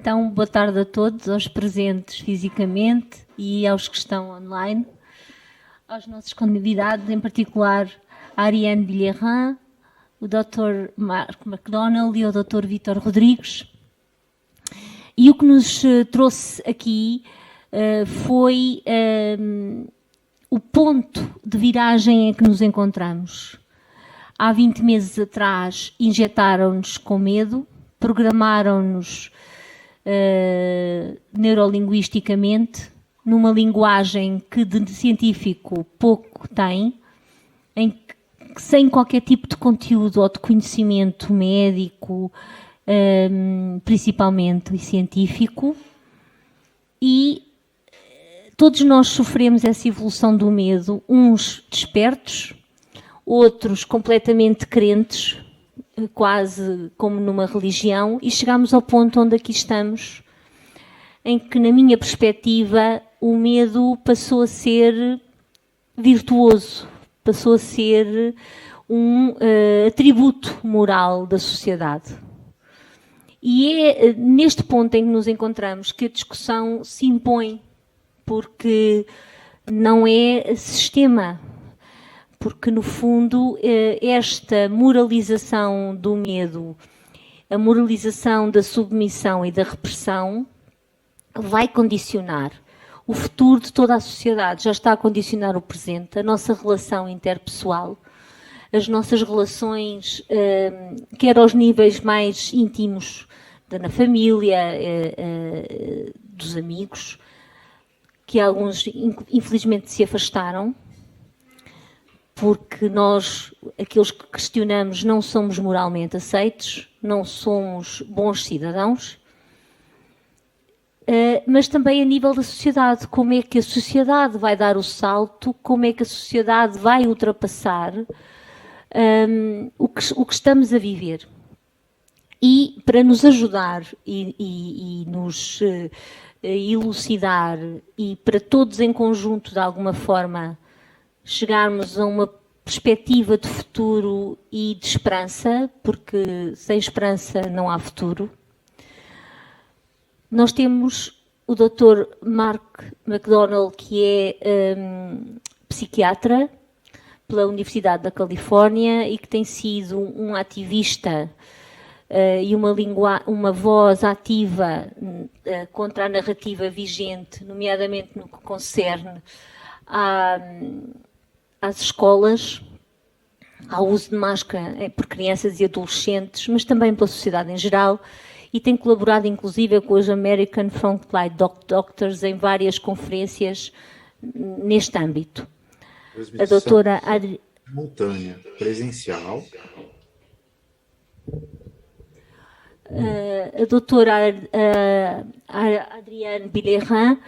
Então, boa tarde a todos, aos presentes fisicamente e aos que estão online, aos nossos convidados, em particular a Ariane Bilherin, o Dr. Mark MacDonald e o Dr. Vítor Rodrigues. E o que nos trouxe aqui foi o ponto de viragem em que nos encontramos. Há 20 meses atrás injetaram-nos com medo, programaram-nos neurolinguisticamente, numa linguagem que de científico pouco tem, em que, sem qualquer tipo de conteúdo ou de conhecimento médico, principalmente e científico, e todos nós sofremos essa evolução do medo, uns despertos, outros completamente crentes, quase como numa religião, e chegamos ao ponto onde aqui estamos, em que, na minha perspectiva, o medo passou a ser virtuoso, passou a ser um atributo moral da sociedade. E é neste ponto em que nos encontramos que a discussão se impõe, porque não é sistema, porque no fundo esta moralização do medo, a moralização da submissão e da repressão vai condicionar o futuro de toda a sociedade, já está a condicionar o presente, a nossa relação interpessoal, as nossas relações, quer aos níveis mais íntimos, na família, dos amigos, que alguns infelizmente se afastaram, porque nós, aqueles que questionamos, não somos moralmente aceitos, não somos bons cidadãos, mas também a nível da sociedade, como é que a sociedade vai dar o salto, como é que a sociedade vai ultrapassar o que estamos a viver. E para nos ajudar e nos elucidar e para todos em conjunto, de alguma forma, chegarmos a uma perspectiva de futuro e de esperança, porque sem esperança não há futuro, nós temos o Dr. Mark MacDonald, que é psiquiatra pela Universidade da Califórnia e que tem sido um ativista e uma voz ativa contra a narrativa vigente, nomeadamente no que concerne às escolas, ao uso de máscara por crianças e adolescentes, mas também pela sociedade em geral, e tem colaborado inclusive com os American Frontline Doctors em várias conferências neste âmbito. A doutora simultânea, presencial. A doutora Ariane Bilherin,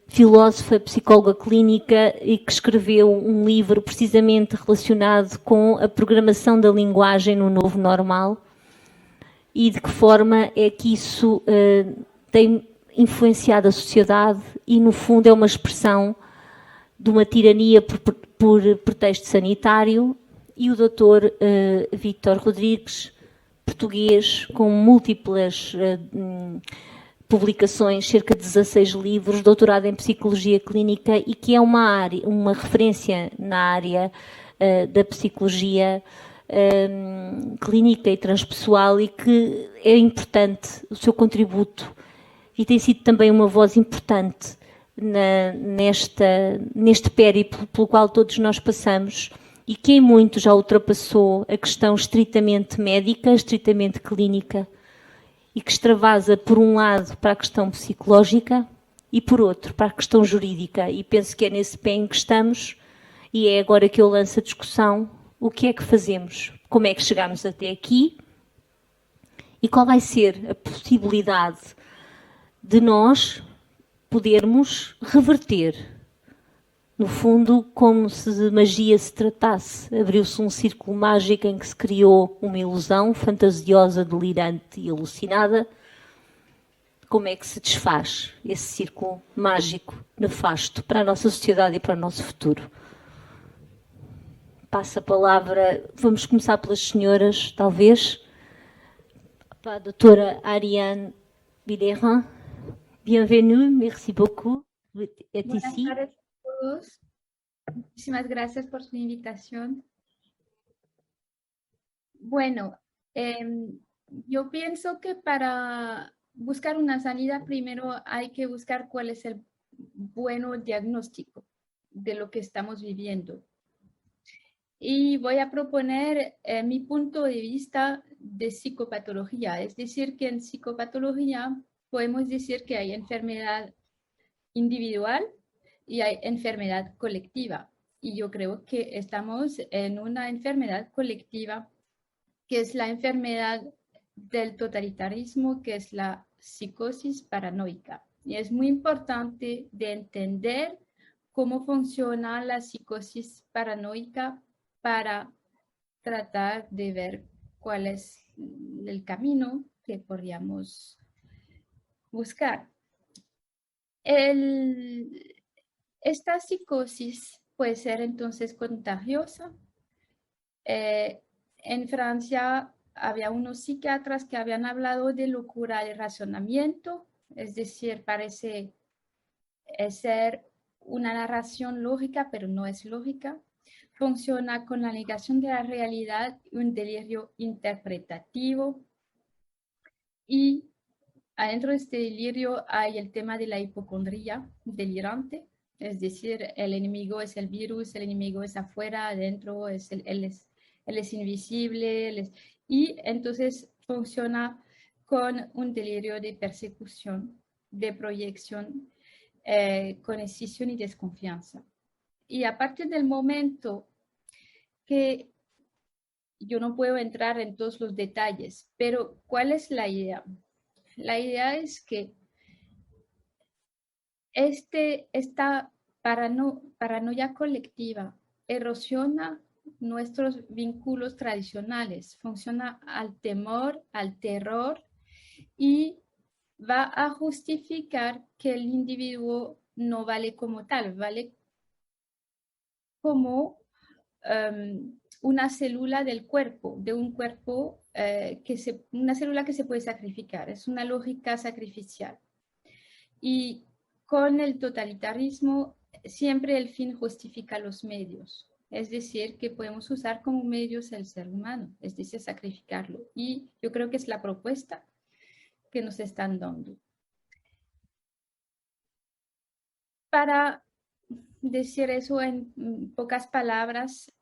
filósofa, psicóloga clínica, e que escreveu um livro precisamente relacionado com a programação da linguagem no novo normal e de que forma é que isso tem influenciado a sociedade e, no fundo, é uma expressão de uma tirania por pretexto sanitário. E o Dr. Vítor Rodrigues, português, com múltiplas publicações, cerca de 16 livros, doutorado em Psicologia Clínica, e que é uma referência na área da psicologia clínica e transpessoal, e que é importante o seu contributo e tem sido também uma voz importante neste périplo pelo qual todos nós passamos, e que em muito já ultrapassou a questão estritamente médica, estritamente clínica, e que extravasa por um lado para a questão psicológica e por outro para a questão jurídica, e penso que é nesse pé em que estamos, e é agora que eu lanço a discussão: o que é que fazemos, como é que chegamos até aqui e qual vai ser a possibilidade de nós podermos reverter. No fundo, como se de magia se tratasse, abriu-se um círculo mágico em que se criou uma ilusão fantasiosa, delirante e alucinada. Como é que se desfaz esse círculo mágico, nefasto para a nossa sociedade e para o nosso futuro? Passo a palavra, vamos começar pelas senhoras, talvez, para a doutora Ariane Vilera, bienvenue, merci beaucoup d'être Buenas ici. tardes a todos. Muchísimas gracias por su invitación. Bueno, yo pienso que para buscar una salida primero hay que buscar cuál es el buen diagnóstico de lo que estamos viviendo. Y voy a proponer mi punto de vista de psicopatología. Es decir, que en psicopatología podemos decir que hay enfermedad individual y hay enfermedad colectiva. Y yo creo que estamos en una enfermedad colectiva, que es la enfermedad del totalitarismo, que es la psicosis paranoica. Y es muy importante de entender cómo funciona la psicosis paranoica para tratar de ver cuál es el camino que podríamos buscar. Esta psicosis puede ser entonces contagiosa. En Francia había unos psiquiatras que habían hablado de locura de razonamiento, es decir, parece ser una narración lógica, pero no es lógica. Funciona con la negación de la realidad y un delirio interpretativo. Y adentro de este delirio hay el tema de la hipocondría delirante, es decir, el enemigo es el virus, el enemigo es afuera, adentro él es invisible, y entonces funciona con un delirio de persecución, de proyección, con escisión y desconfianza. Y a partir del momento que yo no puedo entrar en todos los detalles, pero ¿cuál es la idea? La idea es que esta paranoia colectiva erosiona nuestros vínculos tradicionales, funciona al temor, al terror, y va a justificar que el individuo no vale como tal, vale como una célula del cuerpo, de un cuerpo, una célula que se puede sacrificar, es una lógica sacrificial. Y con el totalitarismo siempre el fin justifica los medios, es decir, que podemos usar como medios el ser humano, es decir, sacrificarlo. Y yo creo que es la propuesta que nos están dando. Para decir eso en pocas palabras,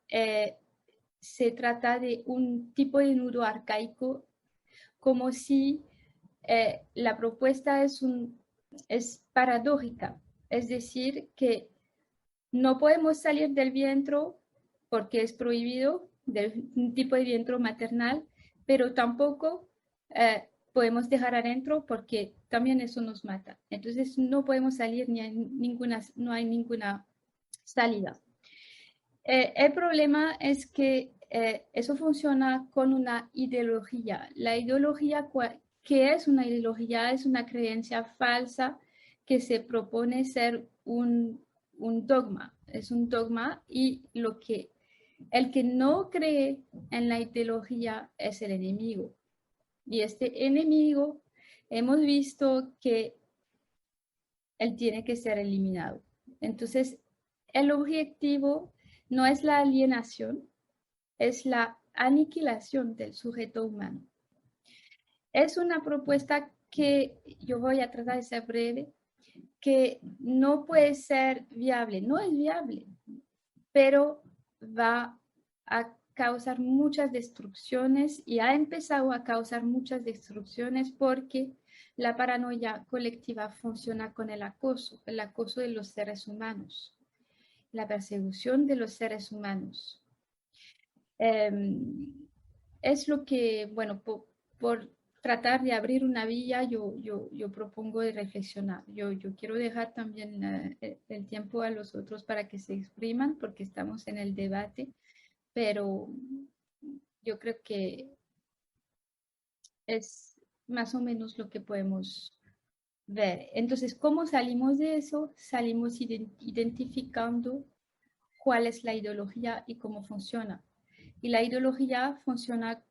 se trata de un tipo de nudo arcaico, como si la propuesta es paradójica, es decir, que no podemos salir del vientre porque es prohibido, un tipo de vientre maternal, pero tampoco podemos dejar adentro porque también eso nos mata. Entonces no podemos salir no hay ninguna salida. El problema es que eso funciona con una ideología. La ideología, ¿qué es una ideología? Es una creencia falsa que se propone ser un dogma. Es un dogma, y el que no cree en la ideología es el enemigo. Y este enemigo hemos visto que él tiene que ser eliminado. Entonces, el objetivo no es la alienación, es la aniquilación del sujeto humano. Es una propuesta que yo voy a tratar de ser breve, que no puede ser viable, no es viable, pero va a causar muchas destrucciones, y ha empezado a causar muchas destrucciones porque la paranoia colectiva funciona con el acoso de los seres humanos, la persecución de los seres humanos. Es lo que, bueno, por tratar de abrir una vía, yo propongo de reflexionar. Yo quiero dejar también el tiempo a los otros para que se expriman, porque estamos en el debate, pero yo creo que es más o menos lo que podemos ver. Entonces, ¿cómo salimos de eso? Salimos identificando cuál es la ideología y cómo funciona. Y la ideología funciona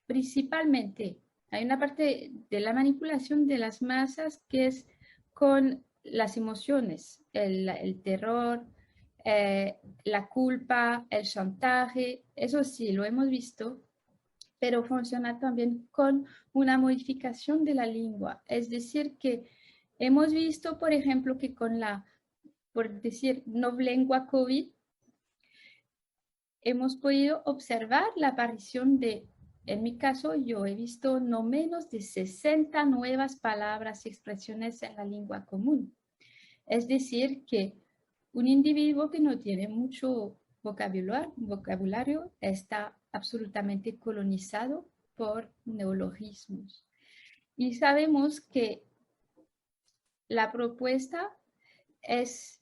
principalmente Hay una parte de la manipulación de las masas que es con las emociones, el terror, la culpa, el chantaje, eso sí, lo hemos visto, pero funciona también con una modificación de la lengua. Es decir, que hemos visto, por ejemplo, que con la, por decir, no lengua COVID, hemos podido observar la aparición de, en mi caso, yo he visto no menos de 60 nuevas palabras y expresiones en la lengua común. Es decir, que un individuo que no tiene mucho vocabulario está absolutamente colonizado por neologismos. Y sabemos que la propuesta es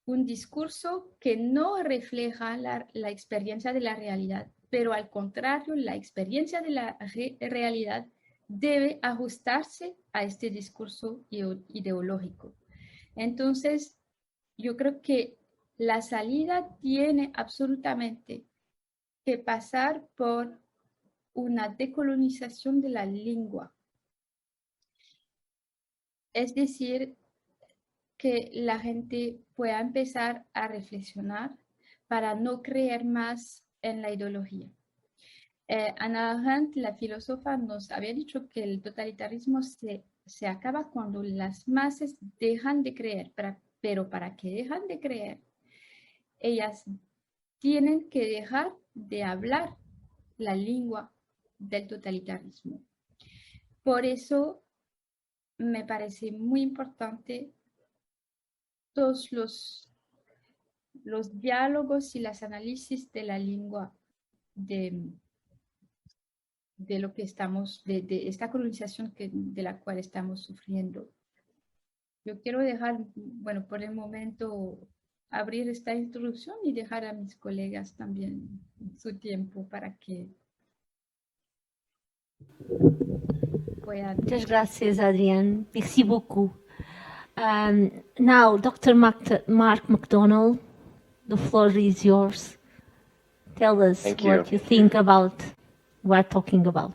un discurso que no refleja la experiencia de la realidad, pero al contrario, la experiencia de la realidad debe ajustarse a este discurso ideológico. Entonces, yo creo que la salida tiene absolutamente que pasar por una decolonización de la lengua. Es decir, que la gente pueda empezar a reflexionar para no creer más en la ideología. Hannah Arendt, la filósofa, nos había dicho que el totalitarismo se acaba cuando las masas dejan de creer, pero para que dejan de creer, ellas tienen que dejar de hablar la lengua del totalitarismo. Por eso me parece muy importante todos los diálogos y los análisis de la lengua de lo que estamos, de esta colonización de la cual estamos sufriendo. Yo quiero dejar, bueno, por el momento abrir esta introducción y dejar a mis colegas también su tiempo para que puedan. Muchas gracias, Adrienne. Merci beaucoup. Now, Dr. Mark MacDonald, the floor is yours. Tell us Thank what you. you think about what we're talking about.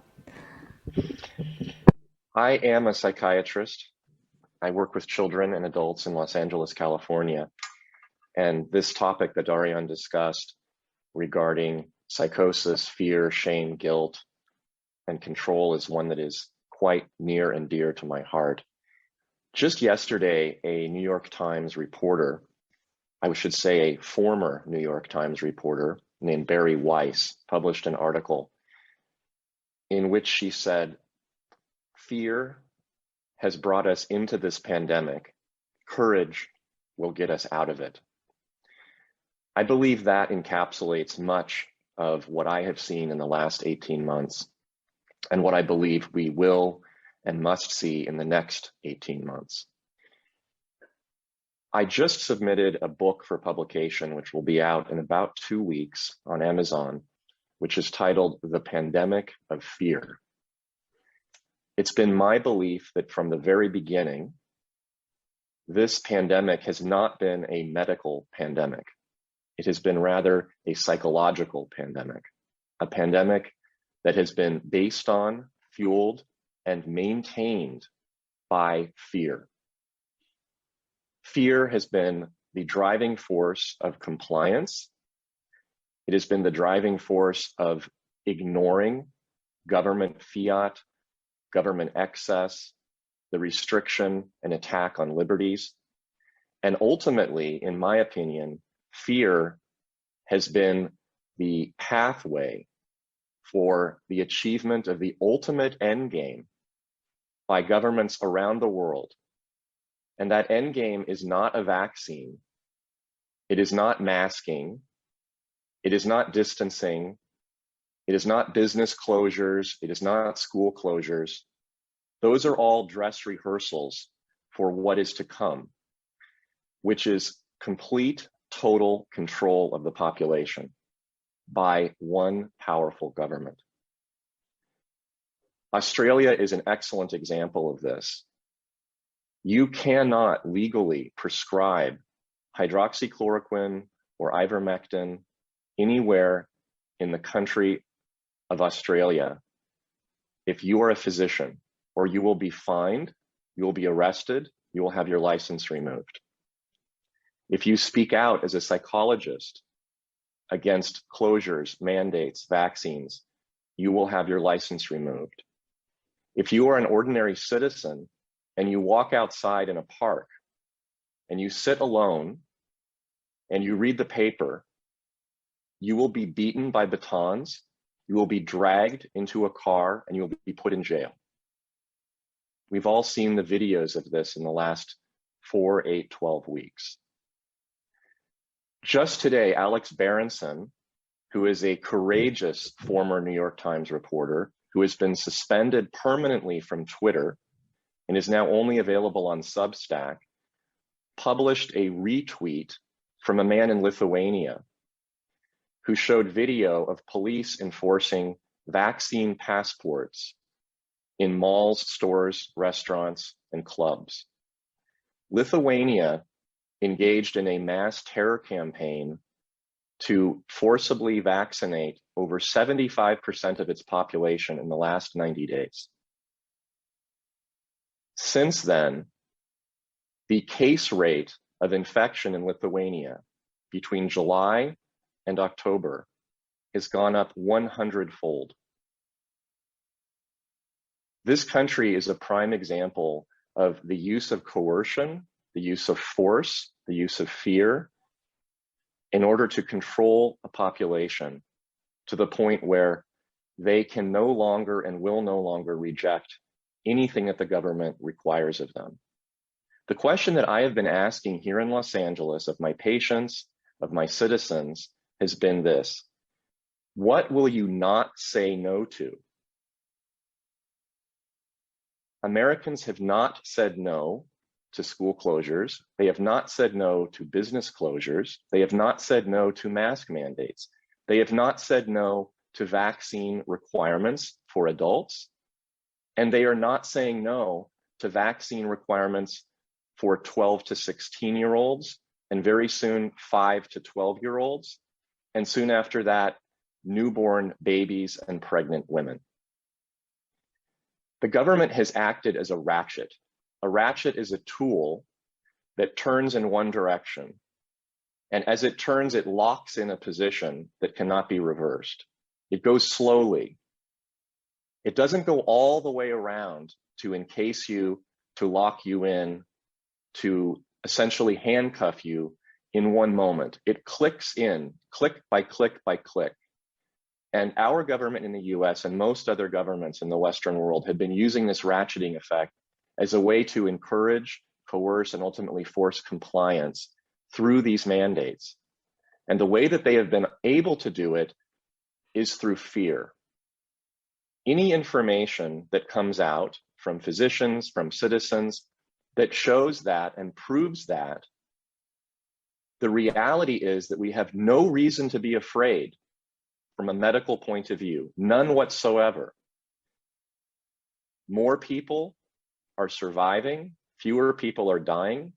I am a psychiatrist. I work with children and adults in Los Angeles, California. And this topic that Darian discussed regarding psychosis, fear, shame, guilt, and control is one that is quite near and dear to my heart. Just yesterday, a New York Times reporter, I should say a former New York Times reporter named Barry Weiss, published an article in which she said, fear has brought us into this pandemic. Courage will get us out of it. I believe that encapsulates much of what I have seen in the last 18 months and what I believe we will and must see in the next 18 months. I just submitted a book for publication, which will be out in about 2 weeks on Amazon, which is titled The Pandemic of Fear. It's been my belief that from the very beginning, this pandemic has not been a medical pandemic. It has been rather a psychological pandemic, a pandemic that has been based on, fueled, and maintained by fear. Fear has been the driving force of compliance. It has been the driving force of ignoring government fiat, government excess, the restriction and attack on liberties. And ultimately, in my opinion, fear has been the pathway for the achievement of the ultimate end game by governments around the world. And that end game is not a vaccine. It is not masking. It is not distancing. It is not business closures. It is not school closures. Those are all dress rehearsals for what is to come, which is complete, total control of the population by one powerful government. Australia is an excellent example of this. You cannot legally prescribe hydroxychloroquine or ivermectin anywhere in the country of Australia if you are a physician, or you will be fined, you will be arrested, you will have your license removed. If you speak out as a psychologist against closures, mandates, vaccines, you will have your license removed. If you are an ordinary citizen and you walk outside in a park and you sit alone and you read the paper, you will be beaten by batons, you will be dragged into a car, and you will be put in jail. We've all seen the videos of this in the last 4, 8, 12 weeks. Just today, Alex Berenson, who is a courageous former New York Times reporter, who has been suspended permanently from Twitter and is now only available on Substack, published a retweet from a man in Lithuania who showed video of police enforcing vaccine passports in malls, stores, restaurants, and clubs. Lithuania engaged in a mass terror campaign to forcibly vaccinate over 75% of its population in the last 90 days. Since then, the case rate of infection in Lithuania between July and October has gone up 100-fold. This country is a prime example of the use of coercion, the use of force, the use of fear in order to control a population to the point where they can no longer and will no longer reject anything that the government requires of them. The question that I have been asking here in Los Angeles of my patients, of my citizens, has been this: what will you not say no to? Americans have not said no to school closures. They have not said no to business closures. They have not said no to mask mandates. They have not said no to vaccine requirements for adults. And they are not saying no to vaccine requirements for 12 to 16-year-olds, and very soon 5 to 12-year-olds, and soon after that, newborn babies and pregnant women. The government has acted as a ratchet. A ratchet is a tool that turns in one direction, and as it turns, it locks in a position that cannot be reversed. It goes slowly. It doesn't go all the way around to encase you, to lock you in, to essentially handcuff you in one moment. It clicks in, click by click by click. And our government in the US and most other governments in the Western world have been using this ratcheting effect as a way to encourage, coerce, and ultimately force compliance through these mandates. And the way that they have been able to do it is through fear. Any information that comes out from physicians, from citizens, that shows that and proves that, the reality is that we have no reason to be afraid from a medical point of view, none whatsoever. More people are surviving, fewer people are dying.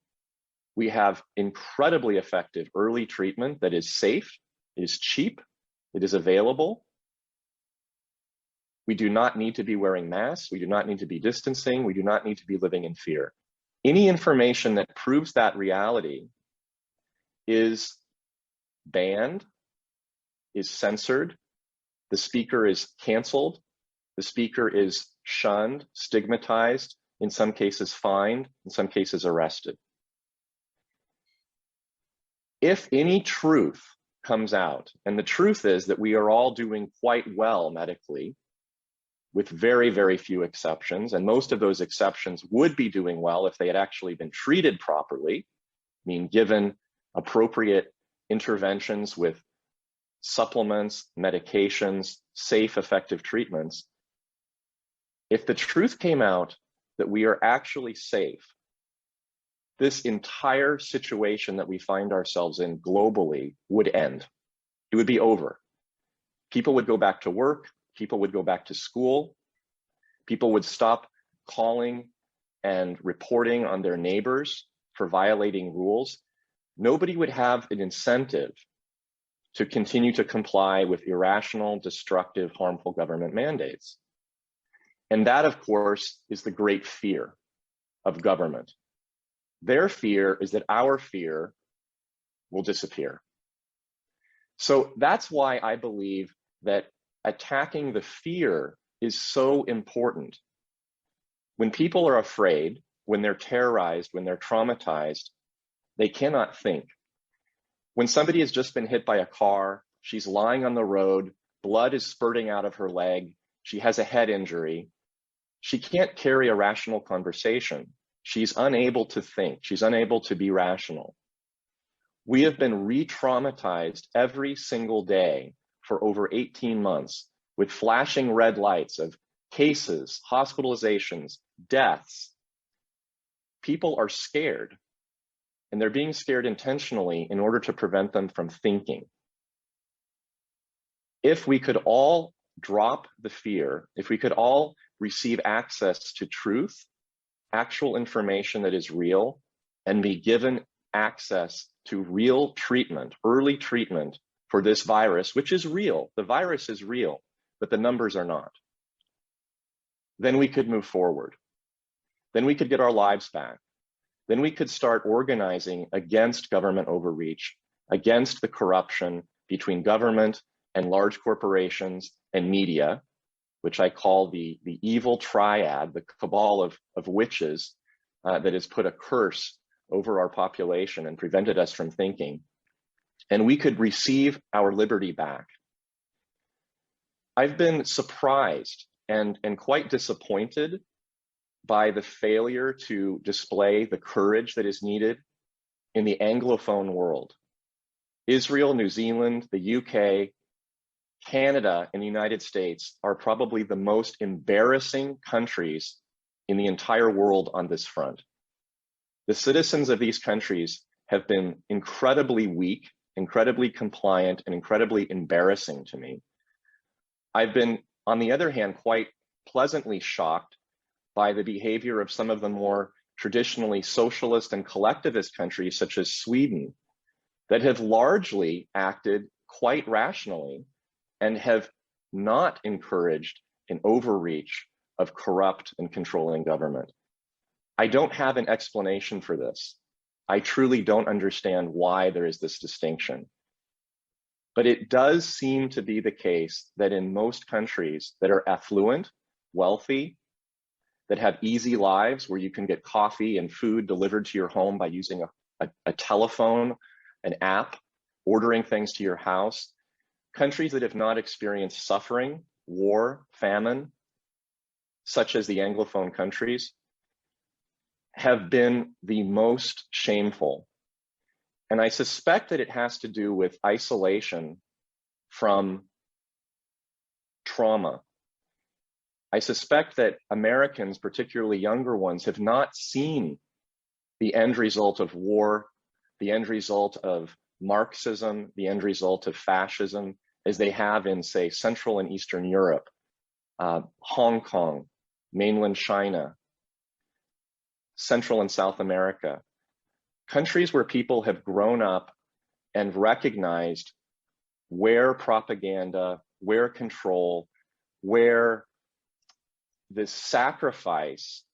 We have incredibly effective early treatment that is safe, it is cheap, it is available. We do not need to be wearing masks, we do not need to be distancing, we do not need to be living in fear. Any information that proves that reality is banned, is censored, the speaker is canceled, the speaker is shunned, stigmatized, in some cases fined, in some cases arrested. If any truth comes out, and the truth is that we are all doing quite well medically, with very, very few exceptions, and most of those exceptions would be doing well if they had actually been treated properly, I mean, given appropriate interventions with supplements, medications, safe, effective treatments. If the truth came out that we are actually safe, this entire situation that we find ourselves in globally would end. It would be over. People would go back to work, people would go back to school, people would stop calling and reporting on their neighbors for violating rules. Nobody would have an incentive to continue to comply with irrational, destructive, harmful government mandates. And that, of course, is the great fear of government. Their fear is that our fear will disappear. So that's why I believe that attacking the fear is so important. When people are afraid, when they're terrorized, when they're traumatized, they cannot think. When somebody has just been hit by a car, she's lying on the road, blood is spurting out of her leg, she has a head injury, she can't carry a rational conversation. She's unable to think, she's unable to be rational. We have been re-traumatized every single day for over 18 months with flashing red lights of cases, hospitalizations, deaths. People are scared, and they're being scared intentionally in order to prevent them from thinking. If we could all drop the fear, if we could all receive access to truth, actual information that is real, and be given access to real treatment, early treatment for this virus, which is real. The virus is real, but the numbers are not. Then we could move forward. Then we could get our lives back. Then we could start organizing against government overreach, against the corruption between government and large corporations and media, which I call the evil triad, the cabal of witches that has put a curse over our population and prevented us from thinking. And we could receive our liberty back. I've been surprised and quite disappointed by the failure to display the courage that is needed in the Anglophone world. Israel, New Zealand, the UK, Canada, and the United States are probably the most embarrassing countries in the entire world on this front. The citizens of these countries have been incredibly weak, incredibly compliant, and incredibly embarrassing to me. I've been, on the other hand, quite pleasantly shocked by the behavior of some of the more traditionally socialist and collectivist countries, such as Sweden, that have largely acted quite rationally and have not encouraged an overreach of corrupt and controlling government. I don't have an explanation for this. I truly don't understand why there is this distinction. But it does seem to be the case that in most countries that are affluent, wealthy, that have easy lives where you can get coffee and food delivered to your home by using a telephone, an app, ordering things to your house, countries that have not experienced suffering, war, famine, such as the Anglophone countries, have been the most shameful. And I suspect that it has to do with isolation from trauma. I suspect that Americans, particularly younger ones, have not seen the end result of war, the end result of Marxism, the end result of fascism, as they have in, say, Central and Eastern Europe, Hong Kong, mainland China, Central and South America, countries where people have grown up and recognized where propaganda, where control, where this sacrifice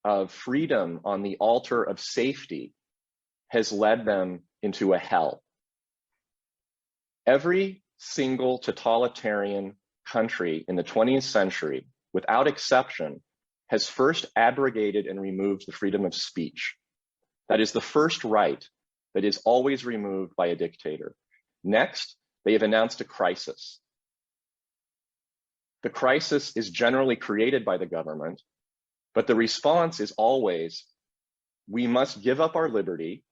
of freedom on the altar of safety has led them into a hell. Every single totalitarian country in the 20th century, without exception, has first abrogated and removed the freedom of speech. That is the first right that is always removed by a dictator. Next, they have announced a crisis. The crisis is generally created by the government, but the response is always, we must give up our liberty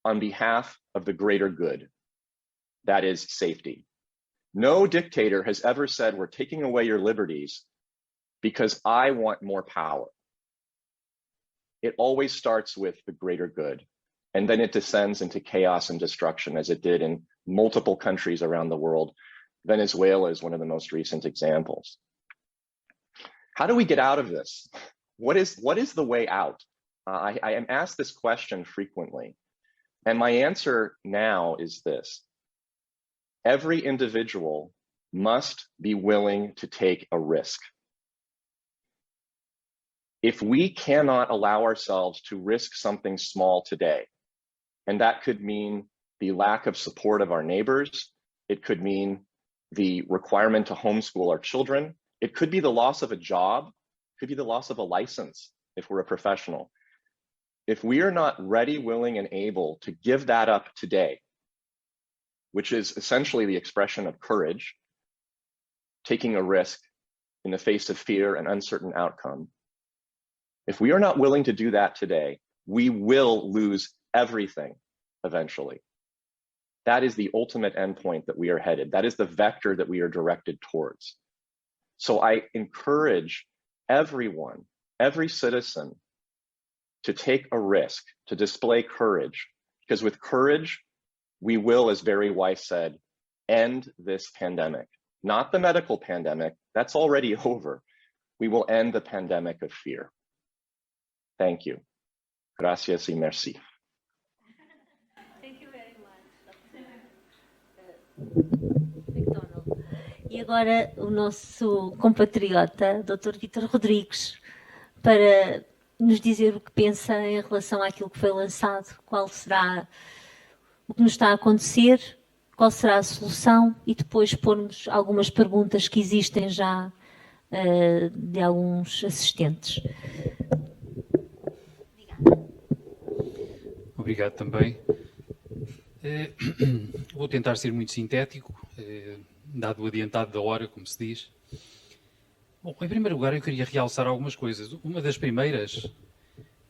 on behalf of the greater good. That is safety. No dictator has ever said, we're taking away your liberties because I want more power. It always starts with the greater good, and then it descends into chaos and destruction, as it did in multiple countries around the world. Venezuela is one of the most recent examples. How do we get out of this? What is the way out? I am asked this question frequently, and my answer now is this. Every individual must be willing to take a risk. If we cannot allow ourselves to risk something small today, and that could mean the lack of support of our neighbors, it could mean the requirement to homeschool our children, it could be the loss of a job, it could be the loss of a license if we're a professional. If we are not ready, willing, and able to give that up today, which is essentially the expression of courage, taking a risk in the face of fear and uncertain outcome, if we are not willing to do that today, we will lose everything eventually. That is the ultimate endpoint that we are headed. That is the vector that we are directed towards. So I encourage everyone, every citizen, to take a risk, to display courage, because with courage, we will, as Barry Weiss said, end this pandemic. Not the medical pandemic, that's already over. We will end the pandemic of fear. Thank you. Gracias y merci. Thank you very much. E agora o nosso compatriota, Dr. Vítor Rodrigues, para nos dizer o que pensa em relação àquilo que foi lançado, qual será o que nos está a acontecer, qual será a solução e depois pormos algumas perguntas que existem já de alguns assistentes. Obrigado também. Vou tentar ser muito sintético, dado o adiantado da hora, como se diz. Bom, em primeiro lugar, eu queria realçar algumas coisas. Uma das primeiras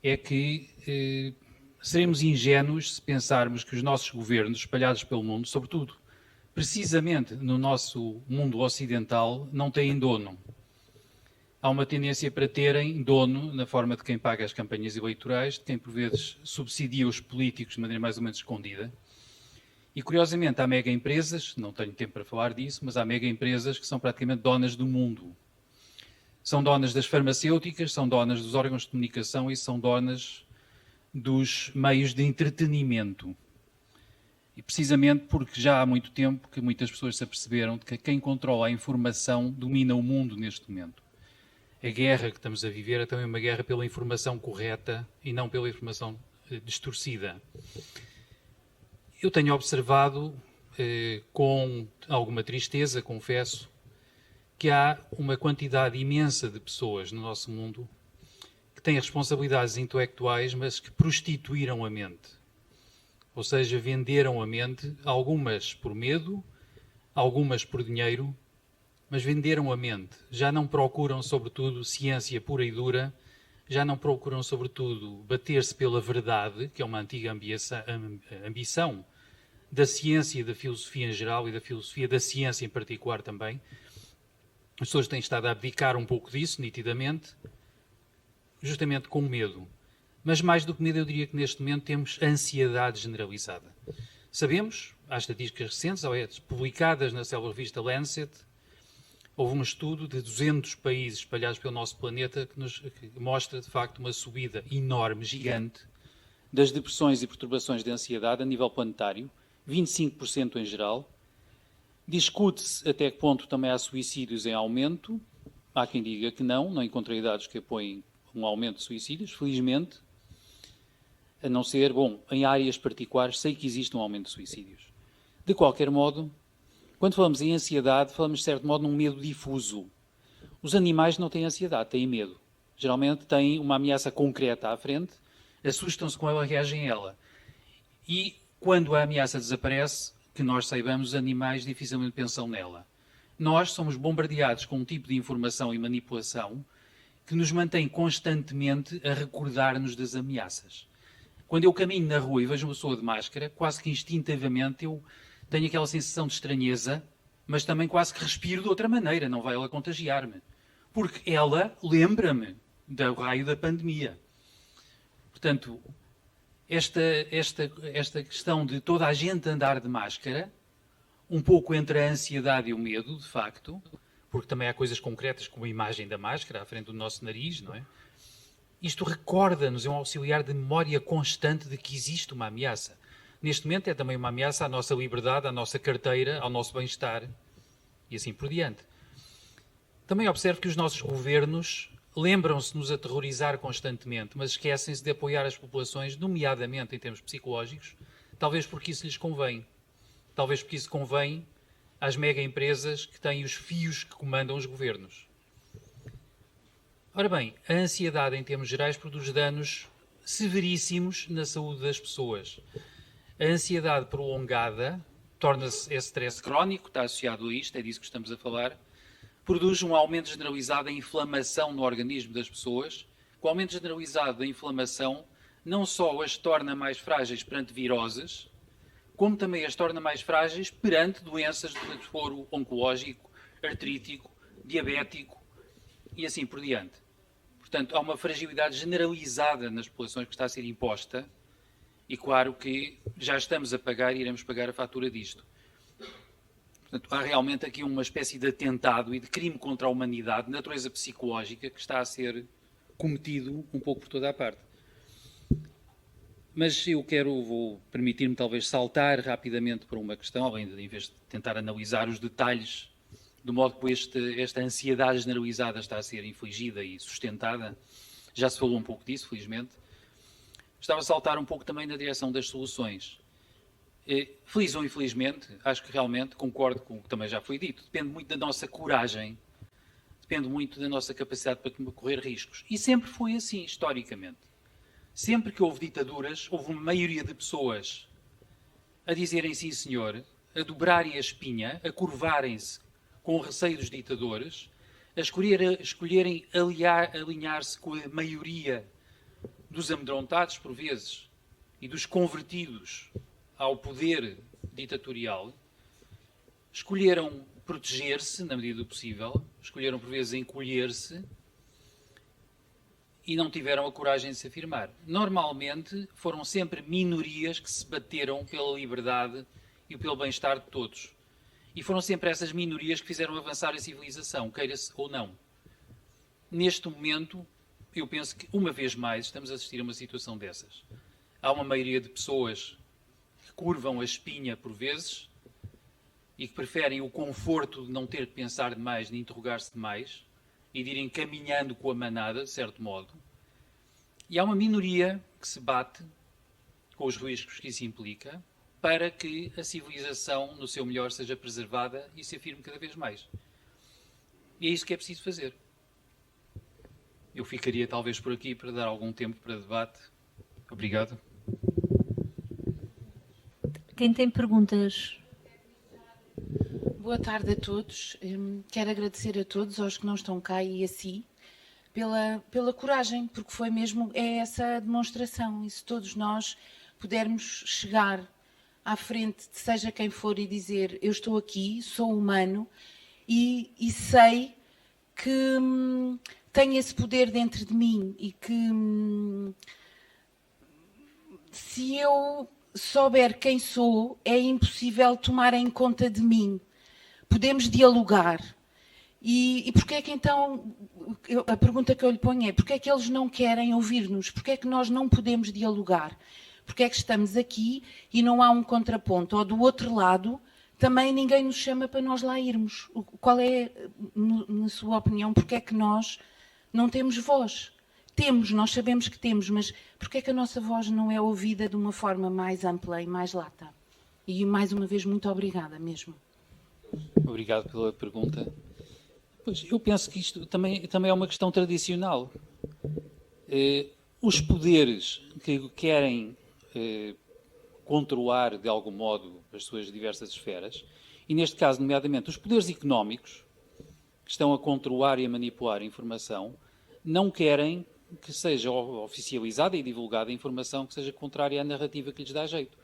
é que seremos ingênuos se pensarmos que os nossos governos espalhados pelo mundo, sobretudo, precisamente no nosso mundo ocidental, não têm dono. Há uma tendência para terem dono na forma de quem paga as campanhas eleitorais, de quem por vezes subsidia os políticos de maneira mais ou menos escondida. E curiosamente há mega empresas, não tenho tempo para falar disso, mas há mega empresas que são praticamente donas do mundo. São donas das farmacêuticas, são donas dos órgãos de comunicação e são donas dos meios de entretenimento. E precisamente porque já há muito tempo que muitas pessoas se aperceberam de que quem controla a informação domina o mundo neste momento. A guerra que estamos a viver é também uma guerra pela informação correta e não pela informação distorcida. Eu tenho observado com alguma tristeza, confesso, que há uma quantidade imensa de pessoas no nosso mundo que têm responsabilidades intelectuais, mas que prostituíram a mente. Ou seja, venderam a mente, algumas por medo, algumas por dinheiro, mas venderam a mente. Já não procuram, sobretudo, ciência pura e dura, já não procuram, sobretudo, bater-se pela verdade, que é uma antiga ambição da ciência e da filosofia em geral e da filosofia da ciência em particular também. As pessoas têm estado a abdicar um pouco disso, nitidamente, justamente com medo. Mas mais do que medo, eu diria que neste momento temos ansiedade generalizada. Sabemos, há estatísticas recentes, publicadas na célebre revista Lancet, houve um estudo de 200 países espalhados pelo nosso planeta que mostra, de facto, uma subida enorme, gigante, das depressões e perturbações de ansiedade a nível planetário, 25% em geral. Discute-se até que ponto também há suicídios em aumento. Há quem diga que não encontrei dados que apoiem um aumento de suicídios, felizmente. A não ser, bom, em áreas particulares sei que existe um aumento de suicídios. De qualquer modo, quando falamos em ansiedade, falamos de certo modo num medo difuso. Os animais não têm ansiedade, têm medo. Geralmente têm uma ameaça concreta à frente, assustam-se com ela, reagem a ela. E quando a ameaça desaparece, que nós saibamos, os animais dificilmente pensam nela. Nós somos bombardeados com um tipo de informação e manipulação que nos mantém constantemente a recordar-nos das ameaças. Quando eu caminho na rua e vejo uma pessoa de máscara, quase que instintivamente eu tenho aquela sensação de estranheza, mas também quase que respiro de outra maneira, não vai ela contagiar-me. Porque ela lembra-me do raio da pandemia. Portanto, esta questão de toda a gente andar de máscara, um pouco entre a ansiedade e o medo, de facto, porque também há coisas concretas como a imagem da máscara à frente do nosso nariz, não é? Isto recorda-nos, é um auxiliar de memória constante de que existe uma ameaça. Neste momento é também uma ameaça à nossa liberdade, à nossa carteira, ao nosso bem-estar e assim por diante. Também observo que os nossos governos lembram-se de nos aterrorizar constantemente, mas esquecem-se de apoiar as populações, nomeadamente em termos psicológicos, talvez porque isso lhes convém. Talvez porque isso convém às mega empresas que têm os fios que comandam os governos. Ora bem, a ansiedade em termos gerais produz danos severíssimos na saúde das pessoas. A ansiedade prolongada torna-se esse stress crónico, está associado a isto, é disso que estamos a falar, produz um aumento generalizado da inflamação no organismo das pessoas. O aumento generalizado da inflamação não só as torna mais frágeis perante viroses, como também as torna mais frágeis perante doenças de foro oncológico, artrítico, diabético e assim por diante. Portanto, há uma fragilidade generalizada nas populações que está a ser imposta e claro que já estamos a pagar e iremos pagar a fatura disto. Portanto, há realmente aqui uma espécie de atentado e de crime contra a humanidade, de natureza psicológica, que está a ser cometido um pouco por toda a parte. Mas eu vou permitir-me talvez saltar rapidamente para uma questão, além de, em vez de tentar analisar os detalhes do modo como esta ansiedade generalizada está a ser infligida e sustentada. Já se falou um pouco disso, felizmente. Gostava de saltar um pouco também na direção das soluções. Feliz ou infelizmente, acho que realmente concordo com o que também já foi dito. Depende muito da nossa coragem, depende muito da nossa capacidade para correr riscos. E sempre foi assim, historicamente. Sempre que houve ditaduras, houve uma maioria de pessoas a dizerem sim, senhor, a dobrarem a espinha, a curvarem-se com o receio dos ditadores, a escolherem alinhar-se com a maioria dos amedrontados, por vezes, e dos convertidos ao poder ditatorial, escolheram proteger-se, na medida do possível, escolheram, por vezes, encolher-se, e não tiveram a coragem de se afirmar. Normalmente foram sempre minorias que se bateram pela liberdade e pelo bem-estar de todos. E foram sempre essas minorias que fizeram avançar a civilização, queira-se ou não. Neste momento, eu penso que, uma vez mais, estamos a assistir a uma situação dessas. Há uma maioria de pessoas que curvam a espinha por vezes e que preferem o conforto de não ter que pensar demais, nem interrogar-se demais, e de irem caminhando com a manada, de certo modo. E há uma minoria que se bate, com os riscos que isso implica, para que a civilização, no seu melhor, seja preservada e se afirme cada vez mais. E é isso que é preciso fazer. Eu ficaria talvez por aqui para dar algum tempo para debate. Obrigado. Quem tem perguntas? Boa tarde a todos. Quero agradecer a todos, aos que não estão cá e a si, pela coragem, porque foi mesmo essa a demonstração. E se todos nós pudermos chegar à frente de seja quem for e dizer eu estou aqui, sou humano e sei que tenho esse poder dentro de mim e que se eu souber quem sou, é impossível tomar em conta de mim. Podemos dialogar. E porquê é que então, a pergunta que eu lhe ponho é, porquê é que eles não querem ouvir-nos? Porquê é que nós não podemos dialogar? Porquê é que estamos aqui e não há um contraponto? Ou do outro lado, também ninguém nos chama para nós lá irmos. Qual é, na sua opinião, porquê é que nós não temos voz? Temos, nós sabemos que temos, mas porquê é que a nossa voz não é ouvida de uma forma mais ampla e mais lata? E mais uma vez, muito obrigada mesmo. Obrigado pela pergunta. Pois, eu penso que isto também é uma questão tradicional. Os poderes que querem controlar, de algum modo, as suas diversas esferas, e neste caso, nomeadamente, os poderes económicos, que estão a controlar e a manipular a informação, não querem que seja oficializada e divulgada a informação que seja contrária à narrativa que lhes dá jeito.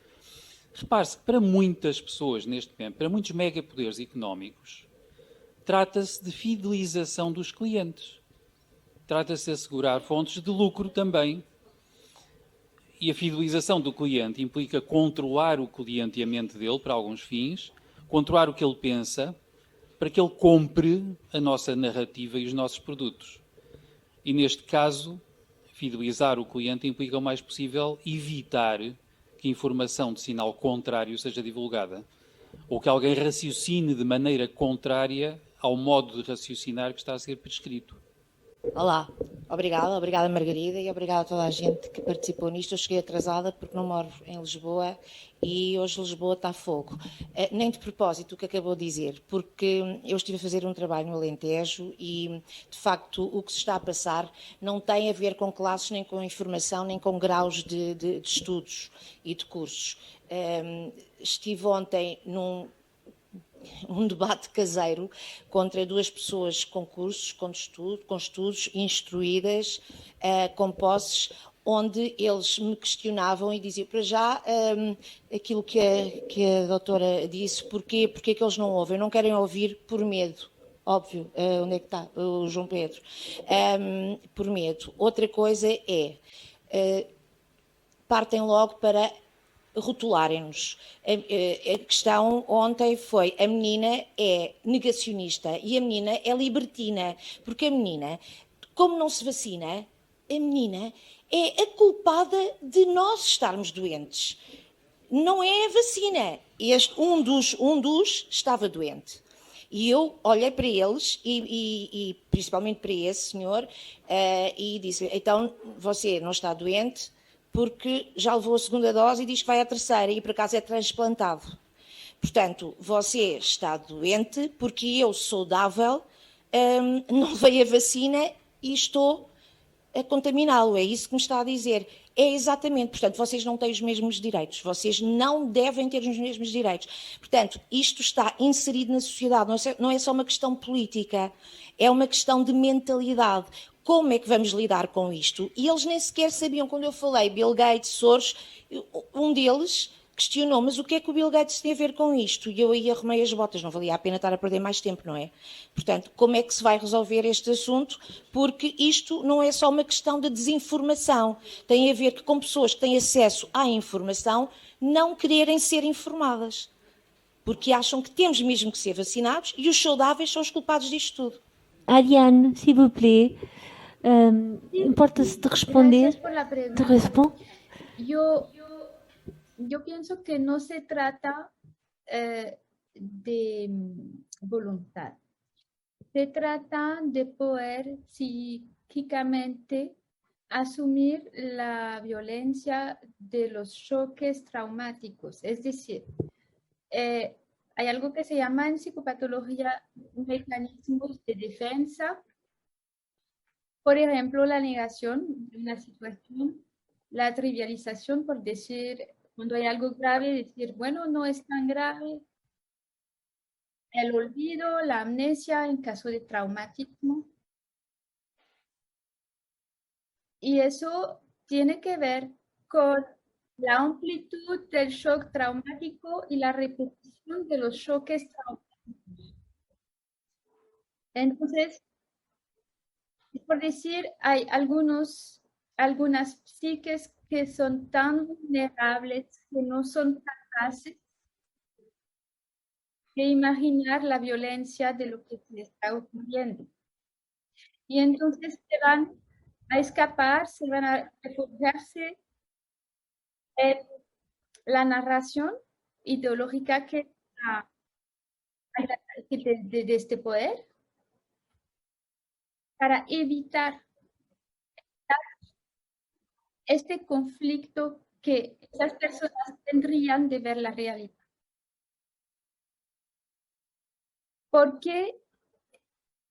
Repare-se que para muitas pessoas neste momento, para muitos megapoderes económicos, trata-se de fidelização dos clientes. Trata-se de assegurar fontes de lucro também. E a fidelização do cliente implica controlar o cliente e a mente dele para alguns fins, controlar o que ele pensa, para que ele compre a nossa narrativa e os nossos produtos. E neste caso, fidelizar o cliente implica o mais possível evitar que informação de sinal contrário seja divulgada, ou que alguém raciocine de maneira contrária ao modo de raciocinar que está a ser prescrito. Olá, Obrigada Margarida e obrigada a toda a gente que participou nisto. Eu cheguei atrasada porque não moro em Lisboa e hoje Lisboa está a fogo. Nem de propósito o que acabou de dizer, porque eu estive a fazer um trabalho no Alentejo e, de facto, o que se está a passar não tem a ver com classes, nem com informação, nem com graus de estudos e de cursos. Estive ontem num debate caseiro contra duas pessoas com cursos, com estudos, instruídas, com posses, onde eles me questionavam e diziam, para já, aquilo que a doutora disse, porquê que eles não ouvem? Não querem ouvir por medo. Óbvio, onde é que está o João Pedro? Por medo. Outra coisa é, partem logo para rotularem-nos. A questão ontem foi, a menina é negacionista e a menina é libertina, porque a menina, como não se vacina, a menina é a culpada de nós estarmos doentes. Não é a vacina. Um dos estava doente. E eu olhei para eles, e principalmente para esse senhor, e disse, então você não está doente porque já levou a segunda dose e diz que vai à terceira e por acaso é transplantado. Portanto, você está doente porque eu, saudável, não levei a vacina e estou a contaminá-lo. É isso que me está a dizer. É exatamente. Portanto, vocês não têm os mesmos direitos. Vocês não devem ter os mesmos direitos. Portanto, isto está inserido na sociedade. Não é só uma questão política. É uma questão de mentalidade. Como é que vamos lidar com isto? E eles nem sequer sabiam, quando eu falei Bill Gates, Soros, um deles questionou, mas o que é que o Bill Gates tem a ver com isto? E eu aí arrumei as botas, não valia a pena estar a perder mais tempo, não é? Portanto, como é que se vai resolver este assunto? Porque isto não é só uma questão de desinformação, tem a ver que com pessoas que têm acesso à informação não quererem ser informadas, porque acham que temos mesmo que ser vacinados e os saudáveis são os culpados disto tudo. Ariane, s'il vous plaît, importa-se de responder? Gracias por la Te pregunta. respondo? Yo pienso que no se trata de voluntad. Se trata de poder psíquicamente asumir la violencia de los choques traumáticos. Es decir, hay algo que se llama en psicopatología mecanismos de defensa. Por ejemplo, la negación de una situación, la trivialización, por decir, cuando hay algo grave, decir, bueno, no es tan grave. El olvido, la amnesia en caso de traumatismo. Y eso tiene que ver con la amplitud del shock traumático y la repetición de los choques traumáticos. Entonces, por decir, hay algunas psiques que son tan vulnerables que no son capaces de imaginar la violencia de lo que se está ocurriendo. Y entonces se van a escapar, se van a refugiarse en la narración ideológica que de este poder para evitar este conflicto que esas personas tendrían de ver la realidad. Porque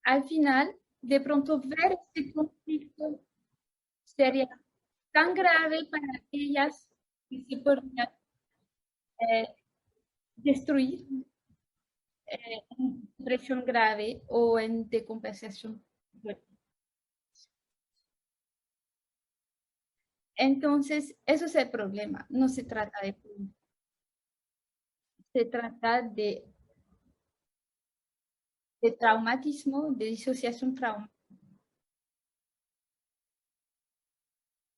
al final, de pronto, ver este conflicto sería tan grave para ellas que se podrían destruir en depresión grave o en decompensación. Entonces, eso es el problema. No se trata de se trata de traumatismo, de disociación traumática.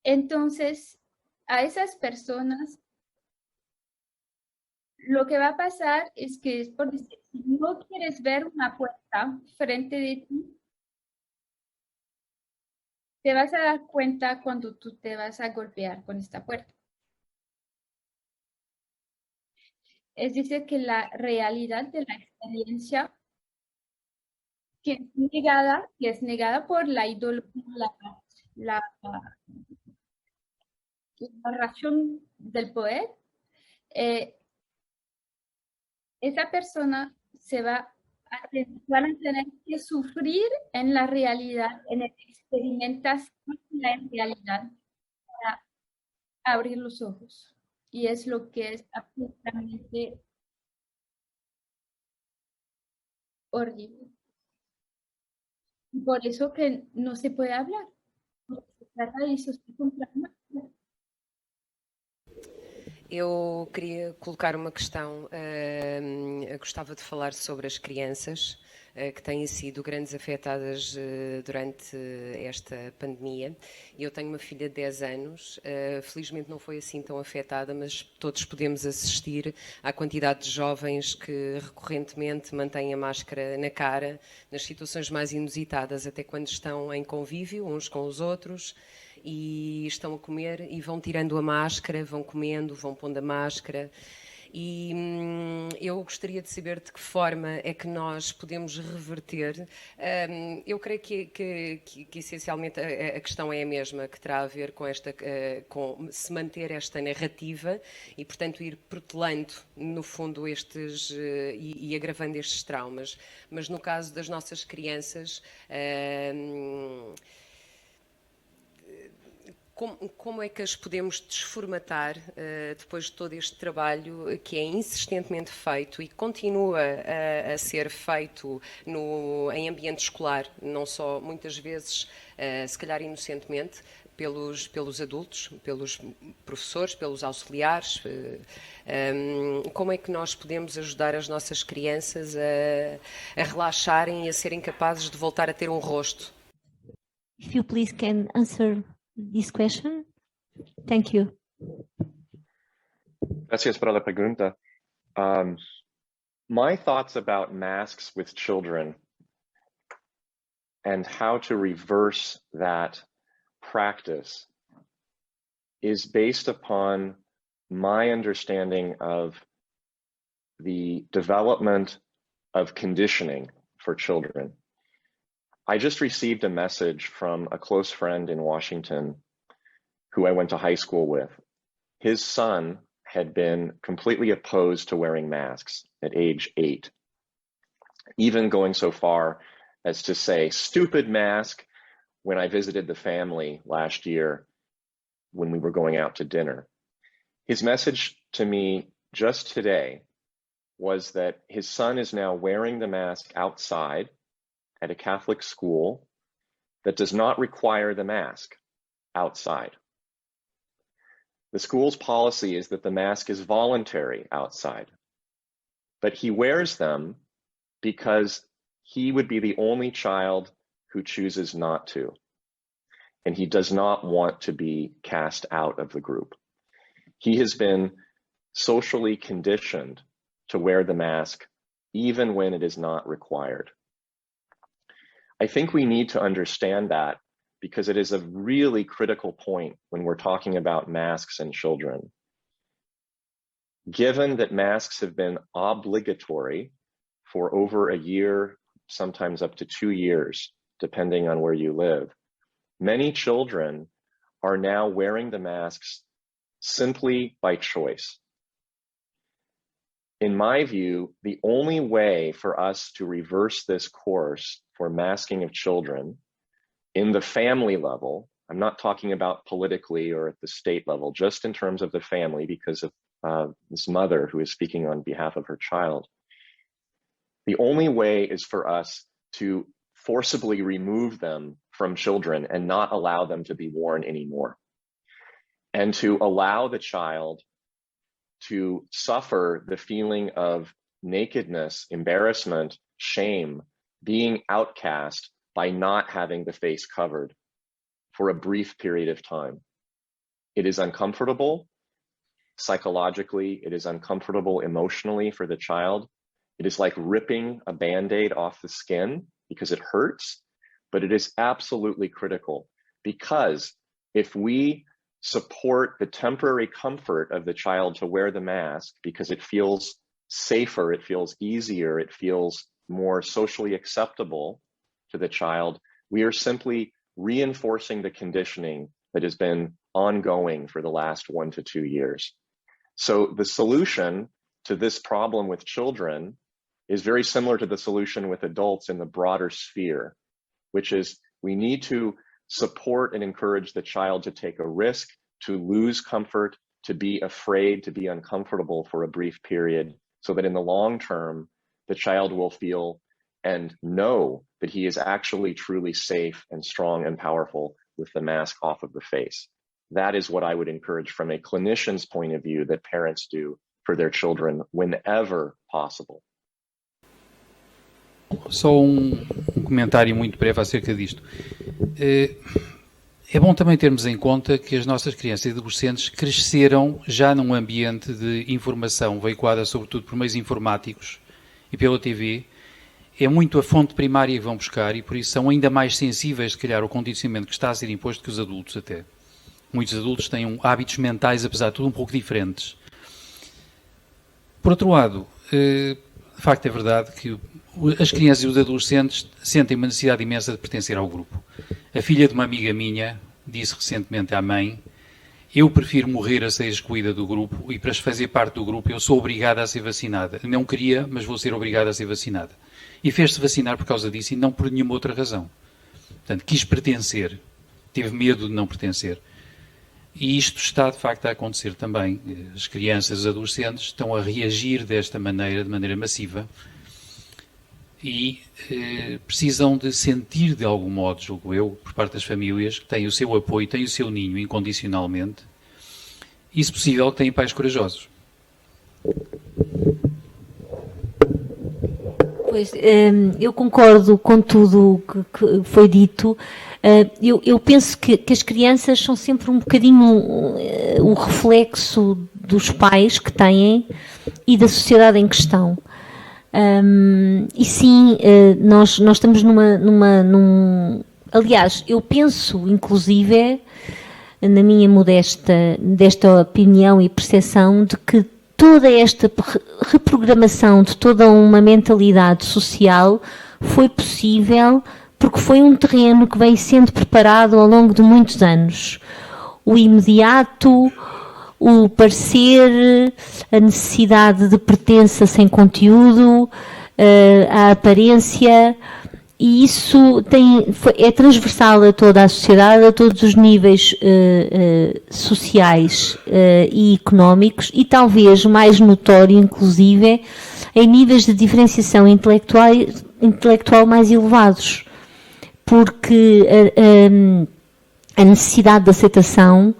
Entonces, a esas personas, lo que va a pasar es que, es por decir, si no quieres ver una puerta frente de ti, te vas a dar cuenta cuando tú te vas a golpear con esta puerta. Es decir, que la realidad de la experiencia que es negada por la ideología, la la narración del poeta, esa persona van a tener que sufrir en la realidad, en el experimentación de la realidad para abrir los ojos. Y es lo que es absolutamente horrible. Por eso que no se puede hablar. Porque se trata de eso, se compra más. Eu queria colocar uma questão. Gostava de falar sobre as crianças que têm sido grandes afetadas durante esta pandemia. Eu tenho uma filha de 10 anos, felizmente não foi assim tão afetada, mas todos podemos assistir à quantidade de jovens que recorrentemente mantêm a máscara na cara, nas situações mais inusitadas, até quando estão em convívio uns com os outros, e estão a comer e vão tirando a máscara, vão comendo, vão pondo a máscara. E eu gostaria de saber de que forma é que nós podemos reverter. Eu creio que essencialmente a questão é a mesma, que terá a ver com com se manter esta narrativa e, portanto, ir protelando, no fundo, estes e agravando estes traumas. Mas no caso das nossas crianças, como é que as podemos desformatar depois de todo este trabalho que é insistentemente feito e continua a ser feito em ambiente escolar, não só muitas vezes, se calhar inocentemente, pelos adultos, pelos professores, pelos auxiliares? Como é que nós podemos ajudar as nossas crianças a relaxarem e a serem capazes de voltar a ter um rosto? If you please can answer this question. Thank you. Gracias por la pregunta. My thoughts about masks with children and how to reverse that practice is based upon my understanding of the development of conditioning for children. I just received a message from a close friend in Washington who I went to high school with. His son had been completely opposed to wearing masks at age 8, even going so far as to say, "Stupid mask," when I visited the family last year when we were going out to dinner. His message to me just today was that his son is now wearing the mask outside at a Catholic school that does not require the mask outside. The school's policy is that the mask is voluntary outside, but he wears them because he would be the only child who chooses not to, and he does not want to be cast out of the group. He has been socially conditioned to wear the mask even when it is not required. I think we need to understand that because it is a really critical point when we're talking about masks and children. Given that masks have been obligatory for over a year, sometimes up to 2 years, depending on where you live, many children are now wearing the masks simply by choice. In my view, the only way for us to reverse this course for masking of children in the family level, I'm not talking about politically or at the state level, just in terms of the family, because of this mother who is speaking on behalf of her child. The only way is for us to forcibly remove them from children and not allow them to be worn anymore, and to allow the child to suffer the feeling of nakedness, embarrassment, shame, being outcast by not having the face covered for a brief period of time. It is uncomfortable psychologically, it is uncomfortable emotionally for the child. It is like ripping a Band-Aid off the skin because it hurts, but it is absolutely critical, because if we support the temporary comfort of the child to wear the mask because it feels safer, it feels easier, it feels more socially acceptable to the child, we are simply reinforcing the conditioning that has been ongoing for the last 1 to 2 years. So the solution to this problem with children is very similar to the solution with adults in the broader sphere, which is we need to support and encourage the child to take a risk, to lose comfort, to be afraid, to be uncomfortable for a brief period, so that in the long term, the child will feel and know that he is actually truly safe and strong and powerful with the mask off of the face. That is what I would encourage from a clinician's point of view that parents do for their children whenever possible. Só um comentário muito breve acerca disto. É bom também termos em conta que as nossas crianças e adolescentes cresceram já num ambiente de informação veiculada sobretudo por meios informáticos e pela TV. É muito a fonte primária que vão buscar e por isso são ainda mais sensíveis, se calhar, ao condicionamento que está a ser imposto que os adultos até. Muitos adultos têm hábitos mentais, apesar de tudo, um pouco diferentes. Por outro lado, de facto é verdade que as crianças e os adolescentes sentem uma necessidade imensa de pertencer ao grupo. A filha de uma amiga minha disse recentemente à mãe: eu prefiro morrer a ser excluída do grupo e para fazer parte do grupo eu sou obrigada a ser vacinada. Não queria, mas vou ser obrigada a ser vacinada. E fez-se vacinar por causa disso e não por nenhuma outra razão. Portanto, quis pertencer, teve medo de não pertencer. E isto está, de facto, a acontecer também. As crianças e os adolescentes estão a reagir desta maneira, de maneira massiva, e precisam de sentir, de algum modo, julgo eu, por parte das famílias, que têm o seu apoio, têm o seu ninho incondicionalmente, e, se possível, que têm pais corajosos. Pois, eu concordo com tudo o que foi dito. Eu penso que as crianças são sempre um bocadinho o reflexo dos pais que têm e da sociedade em questão. E sim, nós estamos aliás, eu penso, inclusive, na minha desta opinião e percepção, de que toda esta reprogramação de toda uma mentalidade social foi possível porque foi um terreno que veio sendo preparado ao longo de muitos anos. O imediato, o parecer, a necessidade de pertença sem conteúdo, a aparência, e isso é transversal a toda a sociedade, a todos os níveis sociais e económicos, e talvez mais notório, inclusive, em níveis de diferenciação intelectual mais elevados, porque a necessidade de aceitação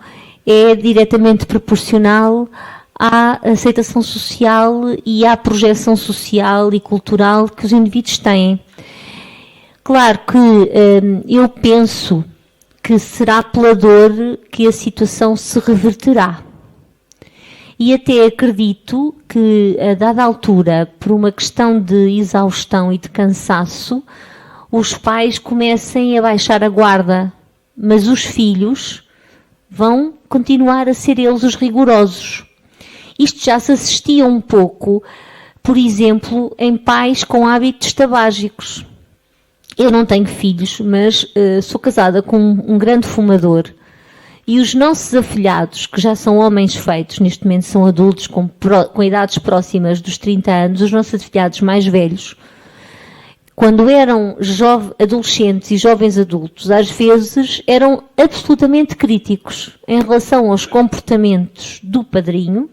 é diretamente proporcional à aceitação social e à projeção social e cultural que os indivíduos têm. Claro que eu penso que será pela dor que a situação se reverterá. E até acredito que, a dada altura, por uma questão de exaustão e de cansaço, os pais comecem a baixar a guarda, mas os filhos vão continuar a ser eles os rigorosos. Isto já se assistia um pouco, por exemplo, em pais com hábitos tabágicos. Eu não tenho filhos, mas sou casada com um grande fumador. E os nossos afilhados, que já são homens feitos, neste momento são adultos com idades próximas dos 30 anos, os nossos afilhados mais velhos, quando eram adolescentes e jovens adultos, às vezes eram absolutamente críticos em relação aos comportamentos do padrinho,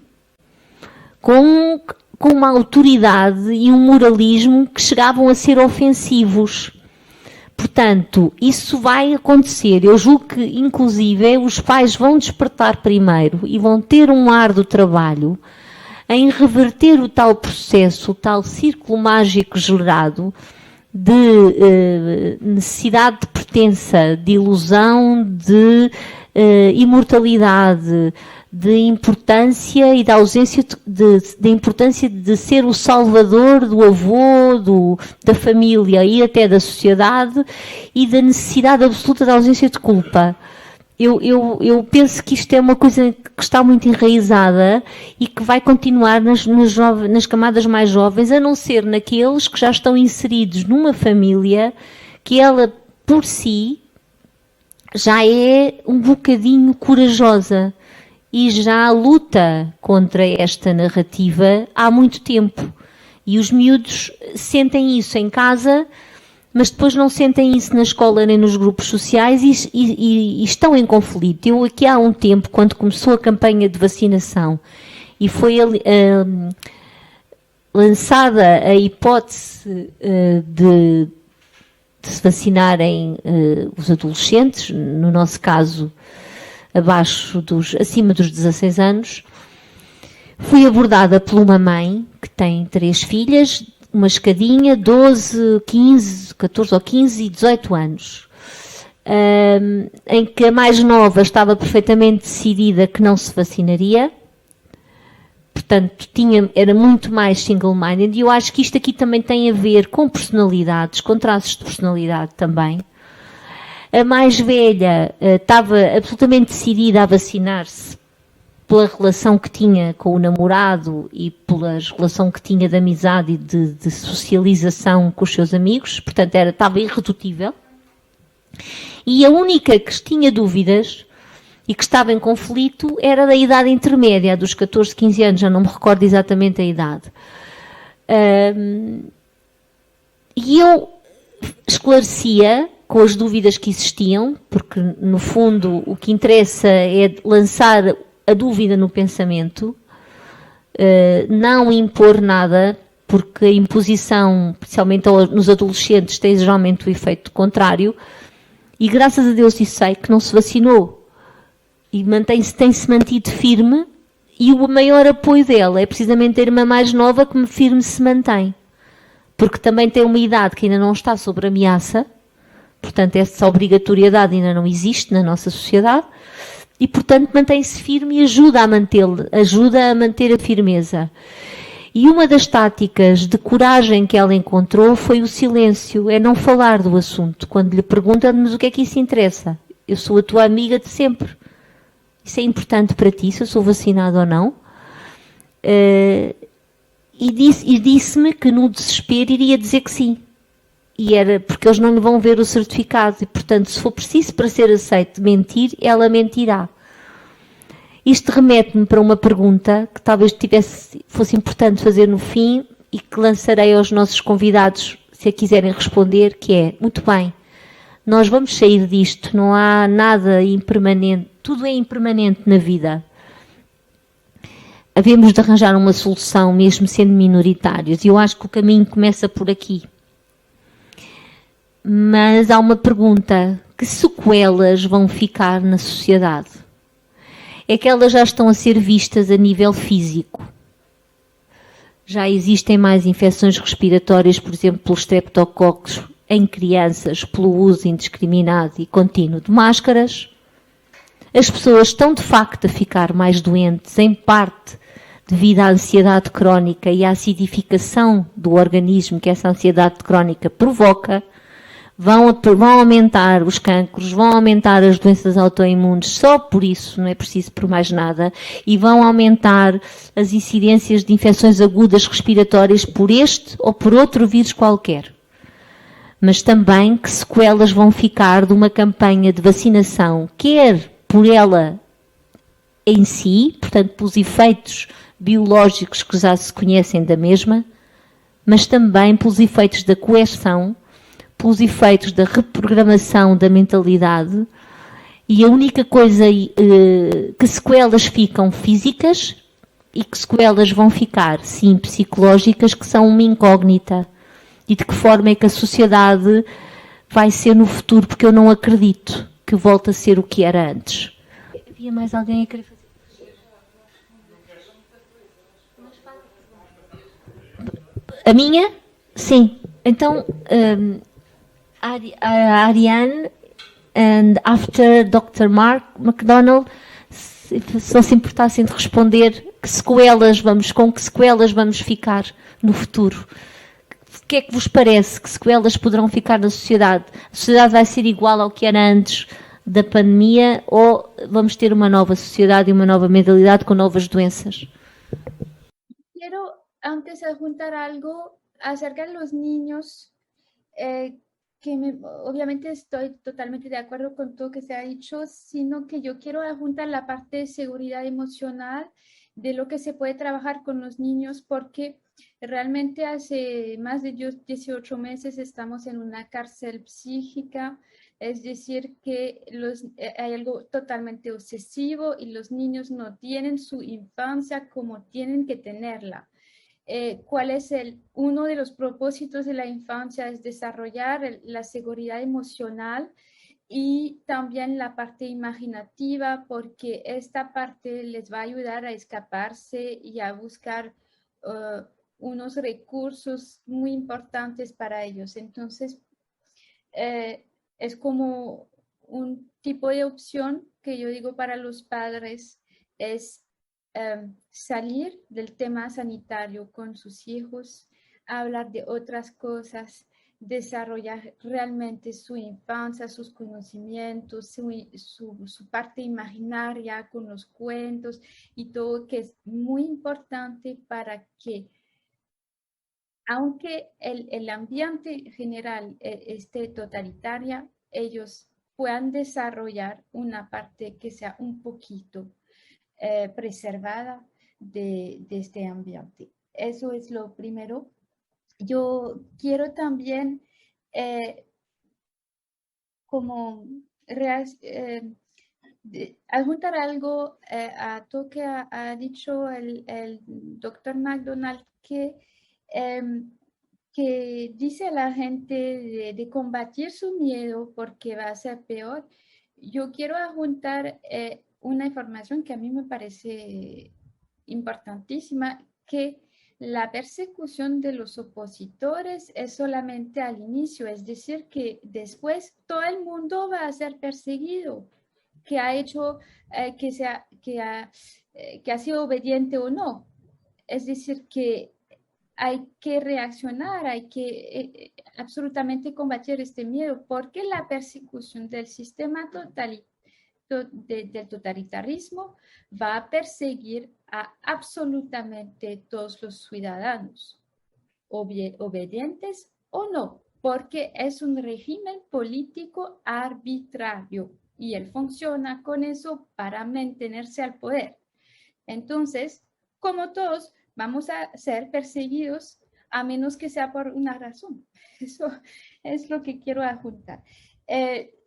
com uma autoridade e um moralismo que chegavam a ser ofensivos. Portanto, isso vai acontecer. Eu julgo que, inclusive, os pais vão despertar primeiro e vão ter um árduo trabalho em reverter o tal processo, o tal círculo mágico gerado de necessidade de pertença, de ilusão, de imortalidade, de importância e da ausência de importância de ser o salvador do avô, da família e até da sociedade, e da necessidade absoluta da ausência de culpa. Eu penso que isto é uma coisa que está muito enraizada e que vai continuar nas camadas mais jovens, a não ser naqueles que já estão inseridos numa família que ela, por si, já é um bocadinho corajosa e já luta contra esta narrativa há muito tempo. E os miúdos sentem isso em casa, mas depois não sentem isso na escola nem nos grupos sociais e estão em conflito. Eu aqui há um tempo, quando começou a campanha de vacinação e foi lançada a hipótese de se vacinarem os adolescentes, no nosso caso acima dos 16 anos, fui abordada por uma mãe que tem 3 filhas, uma escadinha, 12, 15, 14 ou 15 e 18 anos, em que a mais nova estava perfeitamente decidida que não se vacinaria, portanto era muito mais single-minded, e eu acho que isto aqui também tem a ver com personalidades, com traços de personalidade também. A mais velha estava absolutamente decidida a vacinar-se pela relação que tinha com o namorado e pela relação que tinha de amizade e de socialização com os seus amigos, portanto estava irredutível. E a única que tinha dúvidas e que estava em conflito era da idade intermédia, dos 14, 15 anos, já não me recordo exatamente a idade. E eu esclarecia com as dúvidas que existiam, porque no fundo o que interessa é lançar a dúvida no pensamento, não impor nada, porque a imposição, especialmente nos adolescentes, tem geralmente o efeito contrário, e graças a Deus isso sei que não se vacinou, e tem-se mantido firme, e o maior apoio dela é precisamente a irmã mais nova que firme se mantém, porque também tem uma idade que ainda não está sob ameaça, portanto essa obrigatoriedade ainda não existe na nossa sociedade, e portanto mantém-se firme e ajuda a manter a firmeza. E uma das táticas de coragem que ela encontrou foi o silêncio, é não falar do assunto. Quando lhe perguntam, mas o que é que isso interessa? Eu sou a tua amiga de sempre. Isso é importante para ti, se eu sou vacinado ou não? E disse-me que no desespero iria dizer que sim. E era porque eles não lhe vão ver o certificado e, portanto, se for preciso para ser aceito mentir, ela mentirá. Isto remete-me para uma pergunta que talvez fosse importante fazer no fim e que lançarei aos nossos convidados, se a quiserem responder, que é, muito bem, nós vamos sair disto, não há nada impermanente, tudo é impermanente na vida. Havemos de arranjar uma solução, mesmo sendo minoritários, e eu acho que o caminho começa por aqui. Mas há uma pergunta, que sequelas vão ficar na sociedade? É que elas já estão a ser vistas a nível físico. Já existem mais infecções respiratórias, por exemplo, pelos streptococcus em crianças, pelo uso indiscriminado e contínuo de máscaras. As pessoas estão de facto a ficar mais doentes, em parte devido à ansiedade crónica e à acidificação do organismo que essa ansiedade crónica provoca. Vão aumentar os cancros, vão aumentar as doenças autoimunes, só por isso, não é preciso por mais nada, e vão aumentar as incidências de infecções agudas respiratórias por este ou por outro vírus qualquer. Mas também que sequelas vão ficar de uma campanha de vacinação, quer por ela em si, portanto pelos efeitos biológicos que já se conhecem da mesma, mas também pelos efeitos da coerção, pelos efeitos da reprogramação da mentalidade, e a única coisa que sequelas ficam físicas e que sequelas vão ficar, sim, psicológicas, que são uma incógnita. E de que forma é que a sociedade vai ser no futuro, porque eu não acredito que volte a ser o que era antes. Havia mais alguém a querer fazer? A minha? Sim. Então, Ariane, and after Dr. Mark McDonald, se não se importassem de responder com que sequelas vamos ficar no futuro. O que é que vos parece? Que sequelas poderão ficar na sociedade? A sociedade vai ser igual ao que era antes da pandemia ou vamos ter uma nova sociedade e uma nova mentalidade com novas doenças? Quero antes adjuntar algo acerca de los niños obviamente estoy totalmente de acuerdo con todo que se ha dicho, sino que yo quiero adjuntar la parte de seguridad emocional, de lo que se puede trabajar con los niños, porque realmente hace más de 18 meses estamos en una cárcel psíquica, es decir, que hay algo totalmente obsesivo y los niños no tienen su infancia como tienen que tenerla. ¿Cuál es uno de los propósitos de la infancia? Es desarrollar la seguridad emocional y también la parte imaginativa, porque esta parte les va a ayudar a escaparse y a buscar unos recursos muy importantes para ellos. Entonces, es como un tipo de opción que yo digo para los padres, es salir del tema sanitario con sus hijos, hablar de otras cosas, desarrollar realmente su infancia, sus conocimientos, su parte imaginaria con los cuentos y todo, que es muy importante para que, aunque el ambiente general esté totalitaria, ellos puedan desarrollar una parte que sea un poquito preservada de este ambiente. Eso es lo primero. Yo quiero también como adjuntar algo a todo que ha dicho el doctor McDonald, que dice a la gente de combatir su miedo porque va a ser peor. Yo quiero adjuntar una información que a mí me parece importantísima, que la persecución de los opositores es solamente al inicio, es decir, que después todo el mundo va a ser perseguido, que ha hecho, que ha sido obediente o no. Es decir, que hay que reaccionar, hay que absolutamente combatir este miedo, porque la persecución del sistema del totalitarismo va a perseguir a absolutamente todos los ciudadanos, obedientes o no, porque es un régimen político arbitrario y él funciona con eso para mantenerse al poder. Entonces, como todos, vamos a ser perseguidos a menos que sea por una razón. Eso es lo que quiero adjuntar.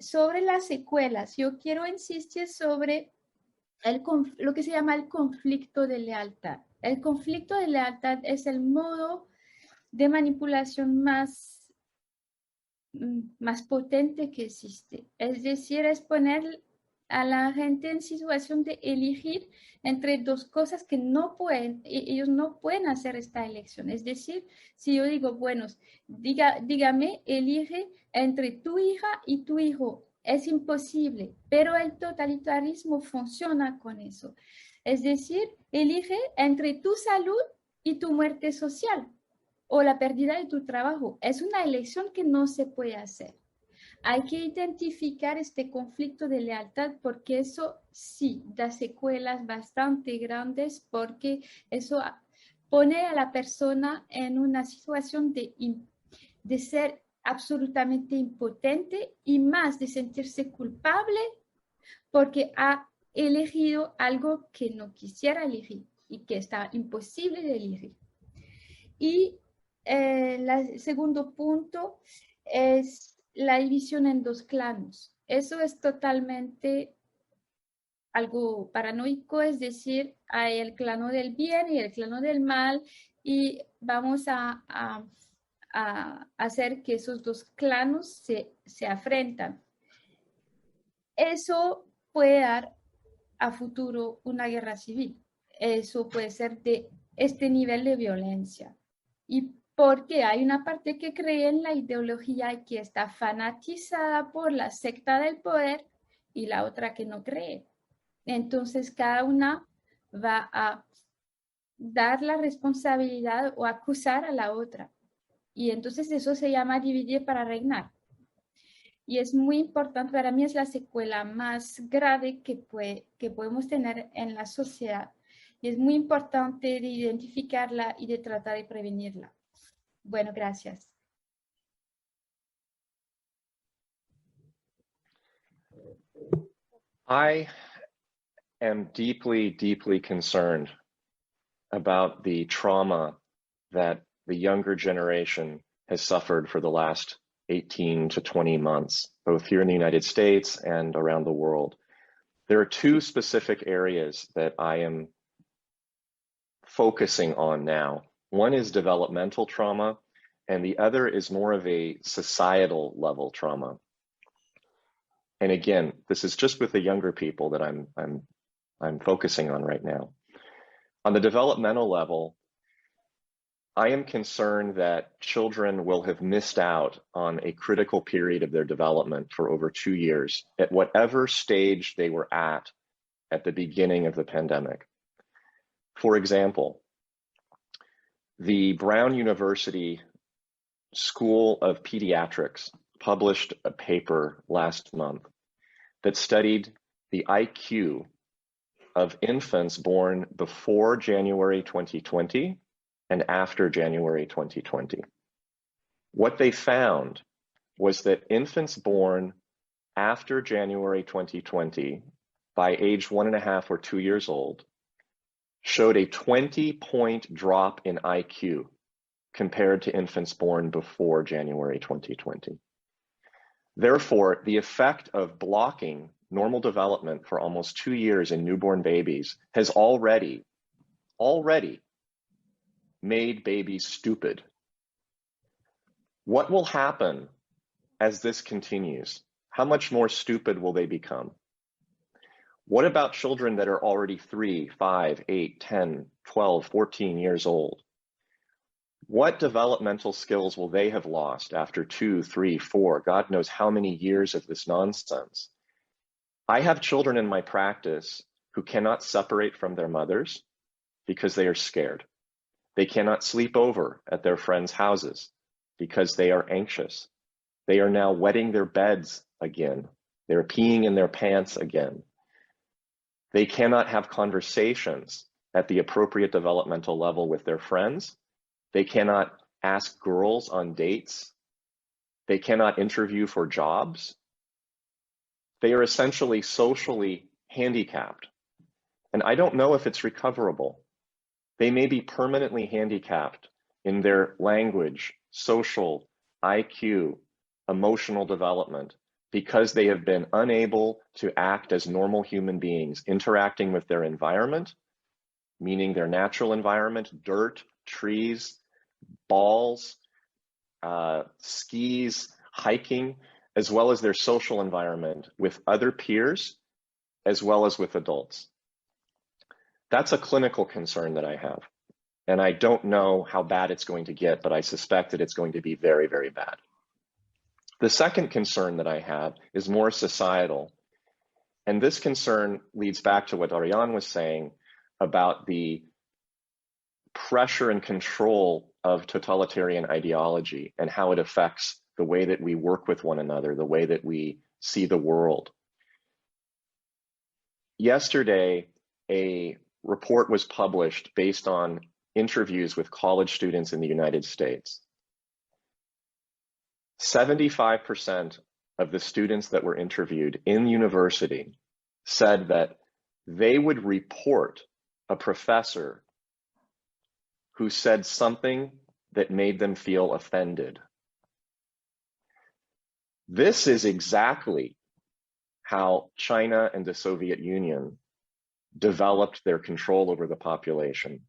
Sobre las secuelas, yo quiero insistir sobre lo que se llama el conflicto de lealtad. El conflicto de lealtad es el modo de manipulación más potente que existe. Es decir, es poner a la gente en situación de elegir entre dos cosas que no pueden, ellos no pueden hacer esta elección. Es decir, si yo digo, bueno, dígame, elige entre tu hija y tu hijo. Es imposible, pero el totalitarismo funciona con eso. Es decir, elige entre tu salud y tu muerte social o la pérdida de tu trabajo. Es una elección que no se puede hacer. Hay que identificar este conflicto de lealtad porque eso sí da secuelas bastante grandes, porque eso pone a la persona en una situación de ser absolutamente impotente y más de sentirse culpable porque ha elegido algo que no quisiera elegir y que está imposible de elegir. Y el segundo punto es la división en dos clanos. Eso es totalmente algo paranoico, es decir, hay el clano del bien y el clano del mal y vamos a hacer que esos dos clanos se afrentan. Eso puede dar a futuro una guerra civil. Eso puede ser de este nivel de violencia. Y porque hay una parte que cree en la ideología y que está fanatizada por la secta del poder y la otra que no cree. Entonces cada una va a dar la responsabilidad o acusar a la otra. Y entonces eso se llama dividir para reinar. Y es muy importante, para mí es la secuela más grave que podemos tener en la sociedad. Y es muy importante de identificarla y de tratar de prevenirla. Bueno, gracias. I am deeply, deeply concerned about the trauma that the younger generation has suffered for the last 18 to 20 months, both here in the United States and around the world. There are two specific areas that I am focusing on now. One is developmental trauma, and the other is more of a societal level trauma. And again, this is just with the younger people that I'm focusing on right now. On the developmental level, I am concerned that children will have missed out on a critical period of their development for over 2 years at whatever stage they were at the beginning of the pandemic. For example, the Brown University School of Pediatrics published a paper last month that studied the IQ of infants born before January 2020 and after January 2020. What they found was that infants born after January 2020, by age 1.5 or 2 years old, showed a 20-point drop in IQ compared to infants born before January 2020. Therefore, the effect of blocking normal development for almost 2 years in newborn babies has already made babies stupid. What will happen as this continues? How much more stupid will they become? What about children that are already 3, 5, 8, 10, 12, 14 years old? What developmental skills will they have lost after 2, 3, 4, God knows how many years of this nonsense? I have children in my practice who cannot separate from their mothers because they are scared. They cannot sleep over at their friends' houses because they are anxious. They are now wetting their beds again. They're peeing in their pants again. They cannot have conversations at the appropriate developmental level with their friends. They cannot ask girls on dates. They cannot interview for jobs. They are essentially socially handicapped. And I don't know if it's recoverable. They may be permanently handicapped in their language, social, IQ, emotional development, because they have been unable to act as normal human beings, interacting with their environment, meaning their natural environment, dirt, trees, balls, skis, hiking, as well as their social environment with other peers, as well as with adults. That's a clinical concern that I have. And I don't know how bad it's going to get, but I suspect that it's going to be very, very bad. The second concern that I have is more societal. And this concern leads back to what Ariane was saying about the pressure and control of totalitarian ideology and how it affects the way that we work with one another, the way that we see the world. Yesterday, a report was published based on interviews with college students in the United States. 75% of the students that were interviewed in university said that they would report a professor who said something that made them feel offended. This is exactly how China and the Soviet Union developed their control over the population.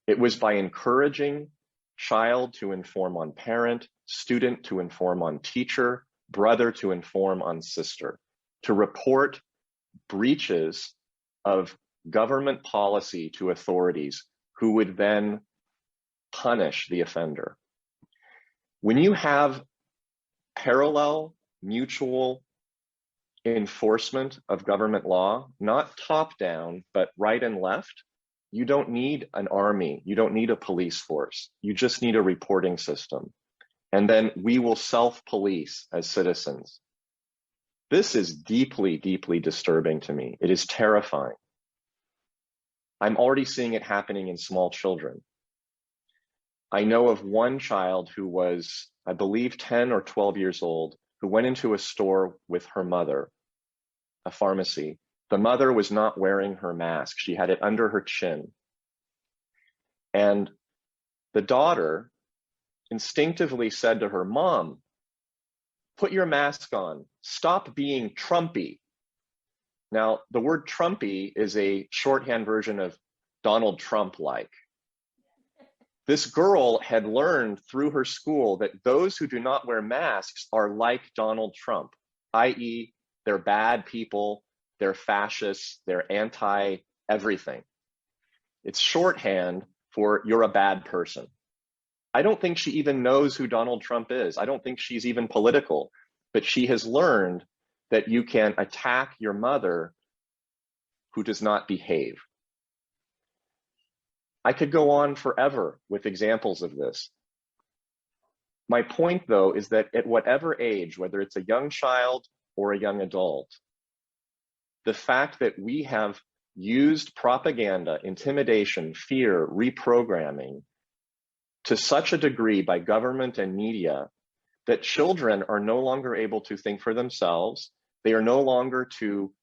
It was by encouraging child to inform on parent, student to inform on teacher, brother to inform on sister, to report breaches of government policy to authorities who would then punish the offender. When you have parallel, mutual enforcement of government law, not top down, but right and left, you don't need an army, you don't need a police force, you just need a reporting system. And then we will self-police as citizens. This is deeply, deeply disturbing to me. It is terrifying. I'm already seeing it happening in small children. I know of one child who was, I believe, 10 or 12 years old, who went into a store with her mother, a pharmacy, The mother was not wearing her mask. She had it under her chin. And the daughter instinctively said to her, "Mom, put your mask on. Stop being Trumpy." Now, the word Trumpy is a shorthand version of Donald Trump-like. This girl had learned through her school that those who do not wear masks are like Donald Trump, i.e., they're bad people, they're fascists, they're anti-everything. It's shorthand for you're a bad person. I don't think she even knows who Donald Trump is. I don't think she's even political, but she has learned that you can attack your mother who does not behave. I could go on forever with examples of this. My point, though, is that at whatever age, whether it's a young child or a young adult, the fact that we have used propaganda, intimidation, fear, reprogramming to such a degree by government and media that children are no longer able to think for themselves. They are no longer to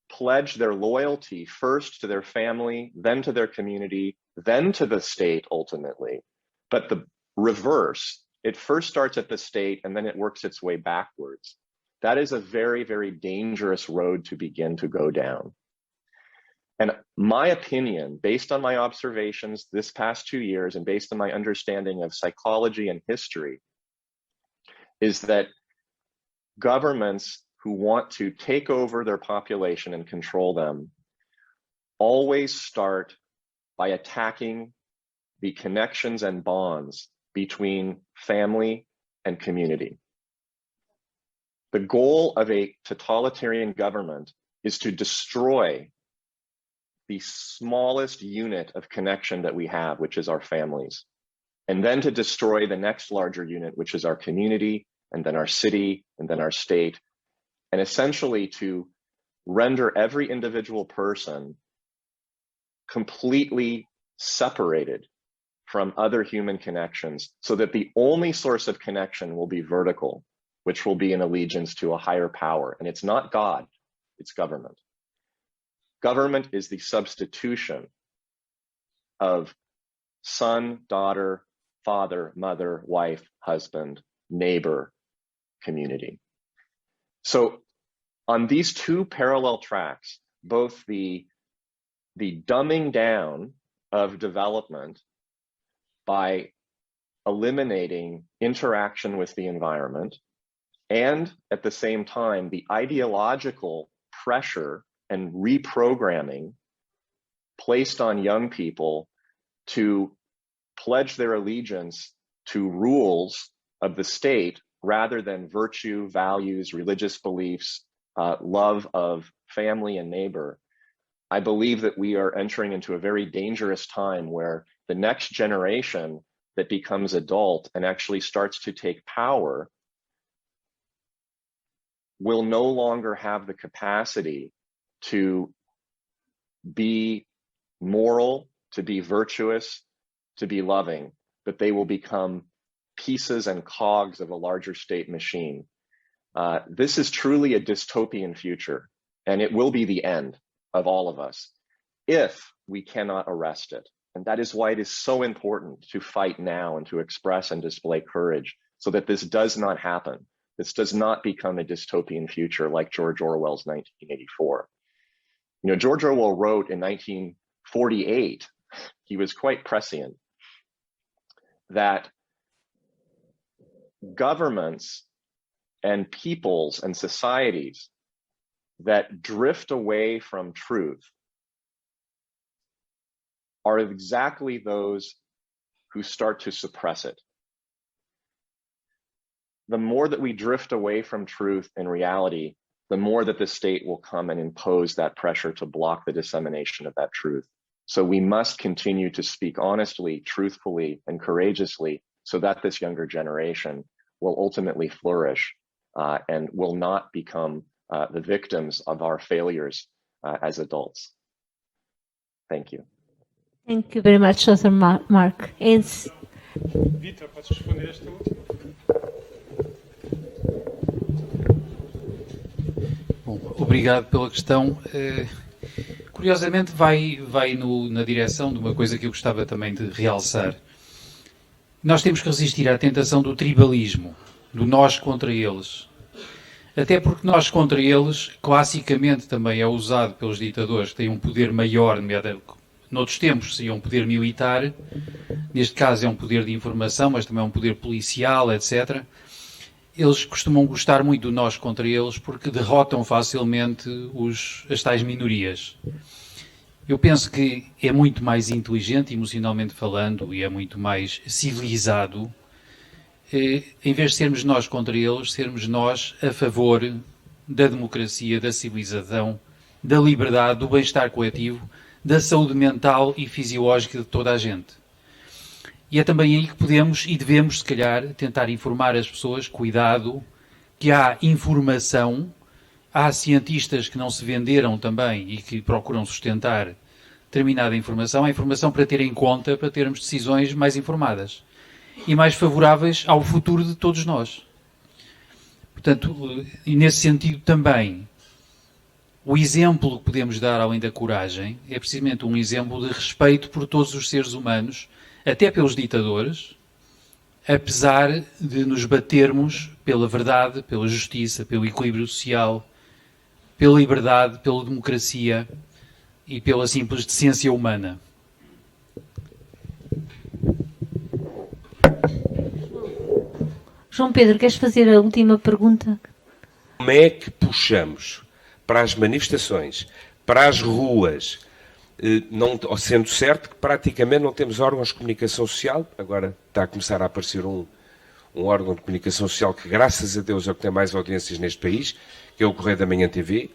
pledge their loyalty first to their family, then to their community, then to the state ultimately. But the reverse, it first starts at the state and then it works its way backwards. That is a very, very dangerous road to begin to go down. And my opinion, based on my observations this past 2 years and based on my understanding of psychology and history, is that governments who want to take over their population and control them always start by attacking the connections and bonds between family and community. The goal of a totalitarian government is to destroy the smallest unit of connection that we have, which is our families, and then to destroy the next larger unit, which is our community, and then our city, and then our state, and essentially to render every individual person completely separated from other human connections so that the only source of connection will be vertical, which will be an allegiance to a higher power. And it's not God, it's government. Government is the substitution of son, daughter, father, mother, wife, husband, neighbor, community. So on these two parallel tracks, both the dumbing down of development by eliminating interaction with the environment, and at the same time, the ideological pressure and reprogramming placed on young people to pledge their allegiance to rules of the state rather than virtue, values, religious beliefs, love of family and neighbor. I believe that we are entering into a very dangerous time where the next generation that becomes adult and actually starts to take power will no longer have the capacity to be moral, to be virtuous, to be loving, but they will become pieces and cogs of a larger state machine. This is truly a dystopian future, and it will be the end of all of us if we cannot arrest it. And that is why it is so important to fight now and to express and display courage so that this does not happen. This does not become a dystopian future like George Orwell's 1984. You know, George Orwell wrote in 1948, he was quite prescient, that governments and peoples and societies that drift away from truth are exactly those who start to suppress it. The more that we drift away from truth and reality, the more that the state will come and impose that pressure to block the dissemination of that truth. So we must continue to speak honestly, truthfully, and courageously so that this younger generation will ultimately flourish and will not become the victims of our failures as adults. Thank you. Thank you very much, Dr. Mark. Vitor, posso responder esta última? Bom, Obrigado pela questão. Curiosamente, vai na direção de uma coisa que eu gostava também de realçar. Nós temos que resistir à tentação do tribalismo, do nós contra eles. Até porque nós contra eles, classicamente também é usado pelos ditadores que têm um poder maior, noutros tempos seria um poder militar, neste caso é um poder de informação, mas também é um poder policial, etc. Eles costumam gostar muito do nós contra eles porque derrotam facilmente as tais minorias. Eu penso que é muito mais inteligente, emocionalmente falando, e é muito mais civilizado, em vez de sermos nós contra eles, sermos nós a favor da democracia, da civilização, da liberdade, do bem-estar coletivo, da saúde mental e fisiológica de toda a gente. E é também aí que podemos e devemos, se calhar, tentar informar as pessoas, cuidado, que há informação, há cientistas que não se venderam também e que procuram sustentar determinada informação, a informação para ter em conta, para termos decisões mais informadas e mais favoráveis ao futuro de todos nós. Portanto, e nesse sentido também, o exemplo que podemos dar, além da coragem, é precisamente um exemplo de respeito por todos os seres humanos, até pelos ditadores, apesar de nos batermos pela verdade, pela justiça, pelo equilíbrio social, pela liberdade, pela democracia e pela simples decência humana. João Pedro, queres fazer a última pergunta? Como é que puxamos para as manifestações, para as ruas, sendo certo que praticamente não temos órgãos de comunicação social, agora está a começar a aparecer um órgão de comunicação social que, graças a Deus, é o que tem mais audiências neste país, que é o Correio da Manhã TV.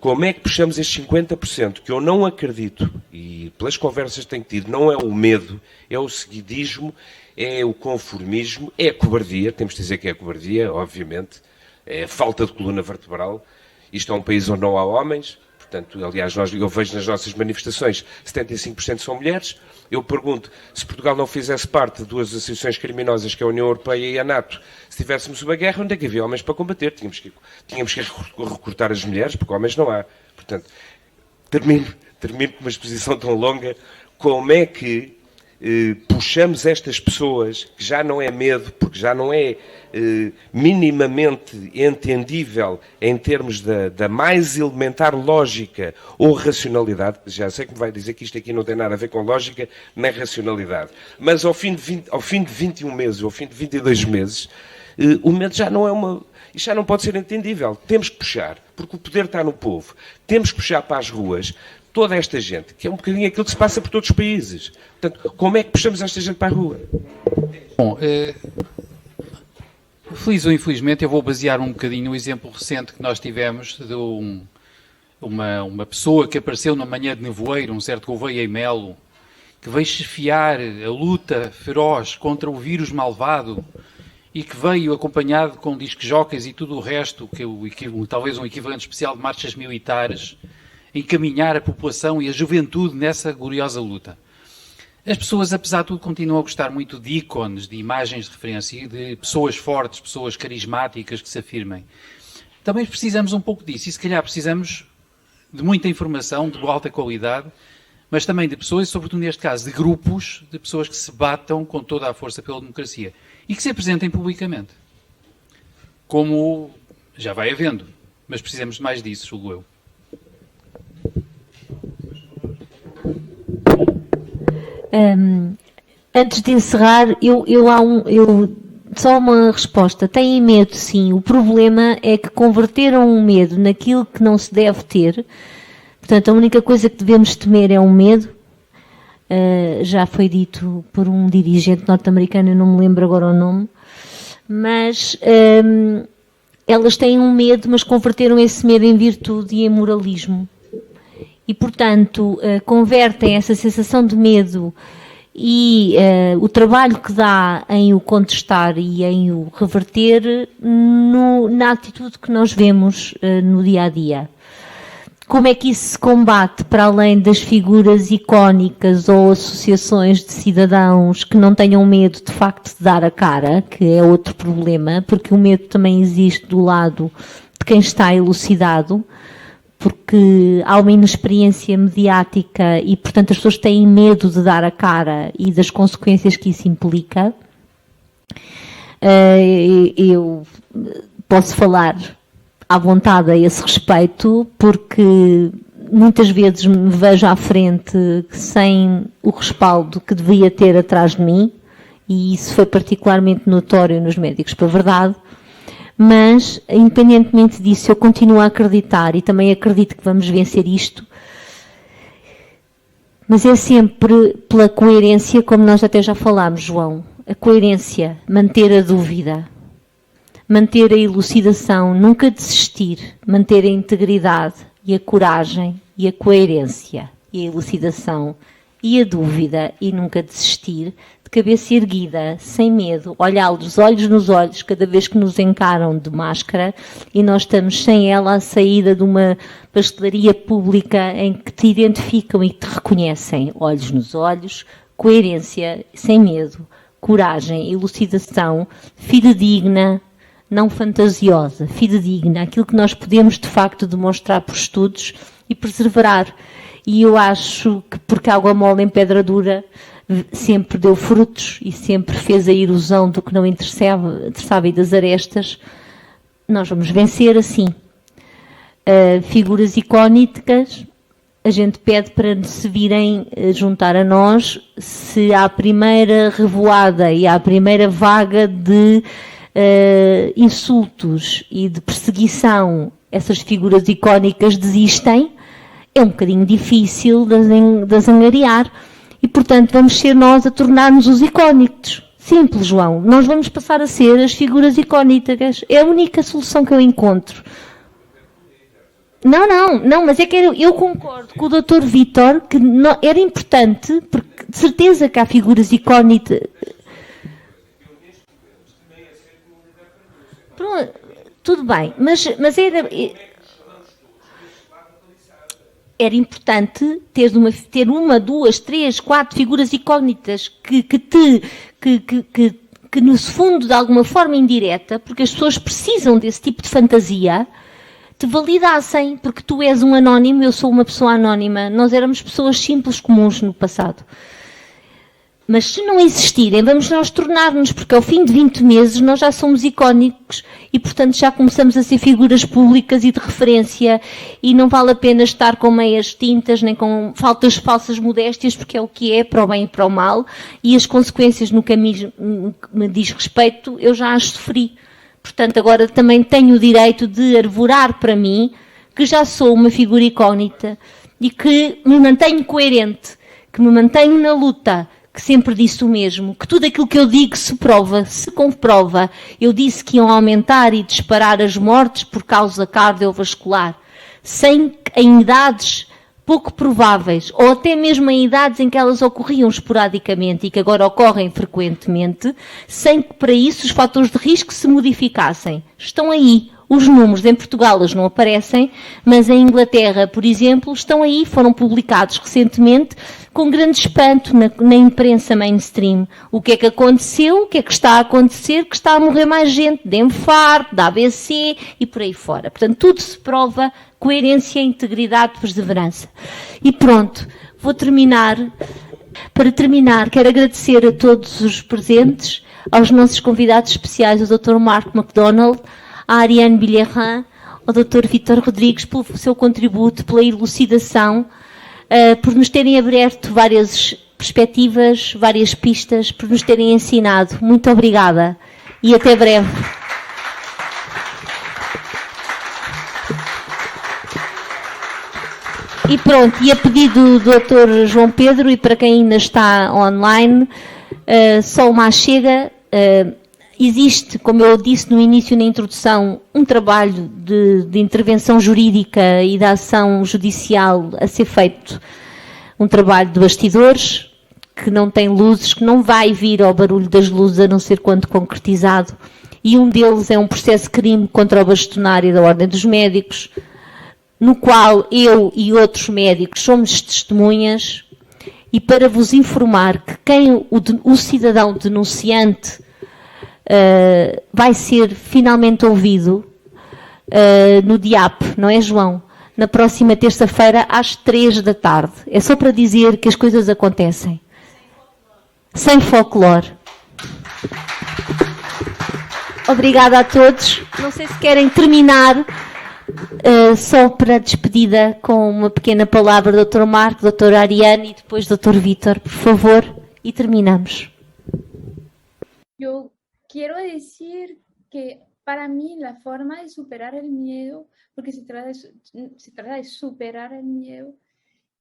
Como é que puxamos estes 50%, que eu não acredito, e pelas conversas que tenho tido, não é o medo, é o seguidismo, é o conformismo, é a cobardia, temos de dizer que é a cobardia, obviamente, é a falta de coluna vertebral. Isto é um país onde não há homens, portanto, aliás, eu vejo nas nossas manifestações 75% são mulheres. Eu pergunto, se Portugal não fizesse parte de duas associações criminosas, que é a União Europeia e a NATO, se tivéssemos uma guerra, onde é que havia homens para combater? Tínhamos que recrutar as mulheres, porque homens não há. Portanto, termino com uma exposição tão longa. Como é que puxamos estas pessoas, que já não é medo, porque já não é minimamente entendível em termos da mais elementar lógica ou racionalidade, já sei que me vai dizer que isto aqui não tem nada a ver com lógica nem racionalidade, mas ao fim de 21 meses, ou ao fim de 22 meses, o medo já não é isto já não pode ser entendível. Temos que puxar, porque o poder está no povo. Temos que puxar para as ruas toda esta gente, que é um bocadinho aquilo que se passa por todos os países. Portanto, como é que puxamos esta gente para a rua? Bom, feliz ou infelizmente, eu vou basear um bocadinho no exemplo recente que nós tivemos de uma pessoa que apareceu numa manhã de nevoeiro, um certo Gouveia e Melo, que veio chefiar a luta feroz contra o vírus malvado e que veio acompanhado com disc-jockeys e tudo o resto, que talvez um equivalente especial de marchas militares, encaminhar a população e a juventude nessa gloriosa luta. As pessoas, apesar de tudo, continuam a gostar muito de ícones, de imagens de referência, de pessoas fortes, pessoas carismáticas que se afirmem. Também precisamos um pouco disso e, se calhar, precisamos de muita informação, de alta qualidade, mas também de pessoas, sobretudo neste caso, de grupos de pessoas que se batam com toda a força pela democracia e que se apresentem publicamente. Como já vai havendo, mas precisamos de mais disso, julgo eu. Antes de encerrar, só uma resposta. Têm medo, sim. O problema é que converteram o medo naquilo que não se deve ter. Portanto, a única coisa que devemos temer é o medo. Já foi dito por um dirigente norte-americano, eu não me lembro agora o nome. Mas elas têm um medo, mas converteram esse medo em virtude e em moralismo. E, portanto, convertem essa sensação de medo e o trabalho que dá em o contestar e em o reverter na atitude que nós vemos no dia-a-dia. Como é que isso se combate para além das figuras icónicas ou associações de cidadãos que não tenham medo de facto de dar a cara, que é outro problema, porque o medo também existe do lado de quem está elucidado, porque há uma inexperiência mediática e, portanto, as pessoas têm medo de dar a cara e das consequências que isso implica. Eu posso falar à vontade a esse respeito, porque muitas vezes me vejo à frente sem o respaldo que devia ter atrás de mim, e isso foi particularmente notório nos Médicos pela Verdade. Mas, independentemente disso, eu continuo a acreditar, e também acredito que vamos vencer isto, mas é sempre pela coerência, como nós até já falámos, João, a coerência, manter a dúvida, manter a elucidação, nunca desistir, manter a integridade e a coragem e a coerência e a elucidação e a dúvida e nunca desistir, de cabeça erguida, sem medo, olhá-los olhos nos olhos cada vez que nos encaram de máscara e nós estamos sem ela à saída de uma pastelaria pública em que te identificam e te reconhecem, olhos nos olhos, coerência, sem medo, coragem, elucidação, fidedigna, não fantasiosa, fidedigna, aquilo que nós podemos de facto demonstrar por estudos e perseverar. E eu acho que porque água mole em pedra dura sempre deu frutos e sempre fez a erosão do que não interessava e das arestas, nós vamos vencer assim. Figuras icónicas, a gente pede para se virem juntar a nós se à primeira revoada e à primeira vaga de insultos e de perseguição essas figuras icónicas desistem. É um bocadinho difícil de as angariar e, portanto, vamos ser nós a tornar-nos os icónicos. Simples, João. Nós vamos passar a ser as figuras icónicas. É a única solução que eu encontro. Não, mas é que eu concordo com o Dr. Vítor que era importante, porque de certeza que há figuras icónicas. Pronto, tudo bem, mas era importante ter uma, duas, três, quatro figuras icónicas que no fundo, de alguma forma indireta, porque as pessoas precisam desse tipo de fantasia, te validassem, porque tu és um anónimo, eu sou uma pessoa anónima, nós éramos pessoas simples, comuns no passado. Mas se não existirem, vamos nós tornar-nos, porque ao fim de 20 meses nós já somos icónicos e, portanto, já começamos a ser figuras públicas e de referência e não vale a pena estar com meias tintas nem com falsas modéstias, porque é o que é, para o bem e para o mal, e as consequências no que me diz respeito eu já as sofri. Portanto, agora também tenho o direito de arvorar para mim que já sou uma figura icónica e que me mantenho coerente, que me mantenho na luta, que sempre disse o mesmo, que tudo aquilo que eu digo se prova, se comprova. Eu disse que iam aumentar e disparar as mortes por causa cardiovascular, em idades pouco prováveis, ou até mesmo em idades em que elas ocorriam esporadicamente e que agora ocorrem frequentemente, sem que para isso os fatores de risco se modificassem. Estão aí. Os números em Portugal eles não aparecem, mas em Inglaterra, por exemplo, estão aí, foram publicados recentemente, com grande espanto na imprensa mainstream. O que é que aconteceu, o que é que está a acontecer, que está a morrer mais gente de infarto, de ABC e por aí fora. Portanto, tudo se prova coerência, integridade, perseverança. E pronto, vou terminar. Para terminar, quero agradecer a todos os presentes, aos nossos convidados especiais, o Dr. Marco MacDonald, a Ariane Bilherrin, ao Dr. Vítor Rodrigues pelo seu contributo, pela elucidação, por nos terem aberto várias perspectivas, várias pistas, por nos terem ensinado. Muito obrigada e até breve. E pronto, e a pedido do Dr. João Pedro e para quem ainda está online, só uma chega. Existe, como eu disse no início, na introdução, um trabalho de intervenção jurídica e de ação judicial a ser feito, um trabalho de bastidores, que não tem luzes, que não vai vir ao barulho das luzes, a não ser quando concretizado, e um deles é um processo de crime contra o bastonário da Ordem dos Médicos, no qual eu e outros médicos somos testemunhas, e para vos informar que quem o cidadão denunciante vai ser finalmente ouvido, no DIAP, não é, João? Na próxima terça-feira, às 3 da tarde. É só para dizer que as coisas acontecem. Sem folclore. Obrigada a todos. Não sei se querem terminar só para a despedida com uma pequena palavra, Dr. Marco, Dr. Ariane e depois Dr. Vítor, por favor, e terminamos. Yo quiero decir que para mí la forma de superar el miedo, porque se trata de superar el miedo,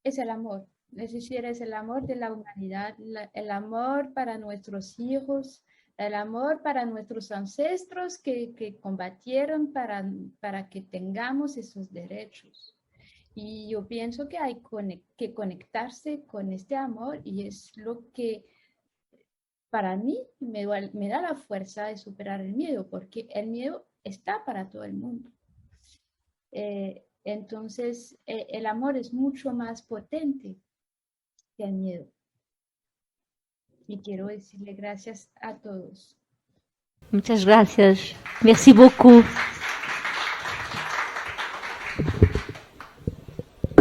es el amor. Es decir, es el amor de la humanidad, el amor para nuestros hijos, el amor para nuestros ancestros que combatieron para que tengamos esos derechos. Y yo pienso que hay que conectarse con este amor y es lo que para mí me da la fuerza de superar el miedo, porque el miedo está para todo el mundo. Entonces, el amor es mucho más potente que el miedo. Y quiero decirle gracias a todos. Muchas gracias. Merci beaucoup.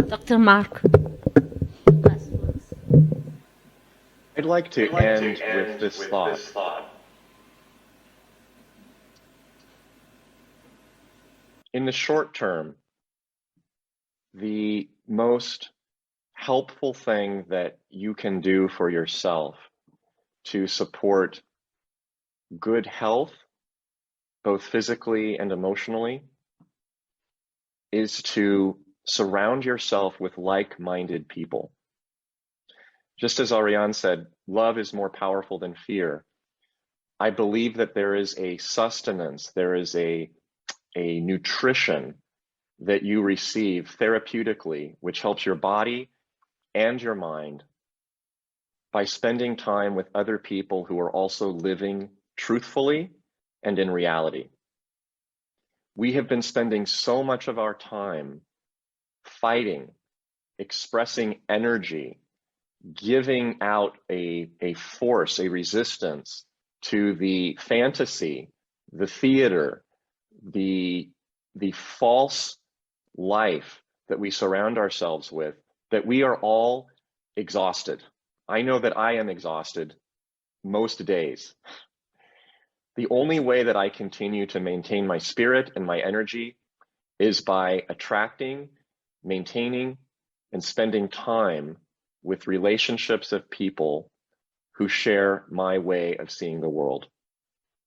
Dr. Mark. I'd like to end with this thought. In the short term, the most helpful thing that you can do for yourself to support good health, both physically and emotionally, is to surround yourself with like-minded people. Just as Ariane said, love is more powerful than fear. I believe that there is a sustenance, there is a nutrition that you receive therapeutically, which helps your body and your mind by spending time with other people who are also living truthfully and in reality. We have been spending so much of our time fighting, expressing energy, giving out a force, a resistance to the fantasy, the theater, the false life that we surround ourselves with, that we are all exhausted. I know that I am exhausted most days. The only way that I continue to maintain my spirit and my energy is by attracting, maintaining, and spending time with relationships of people who share my way of seeing the world.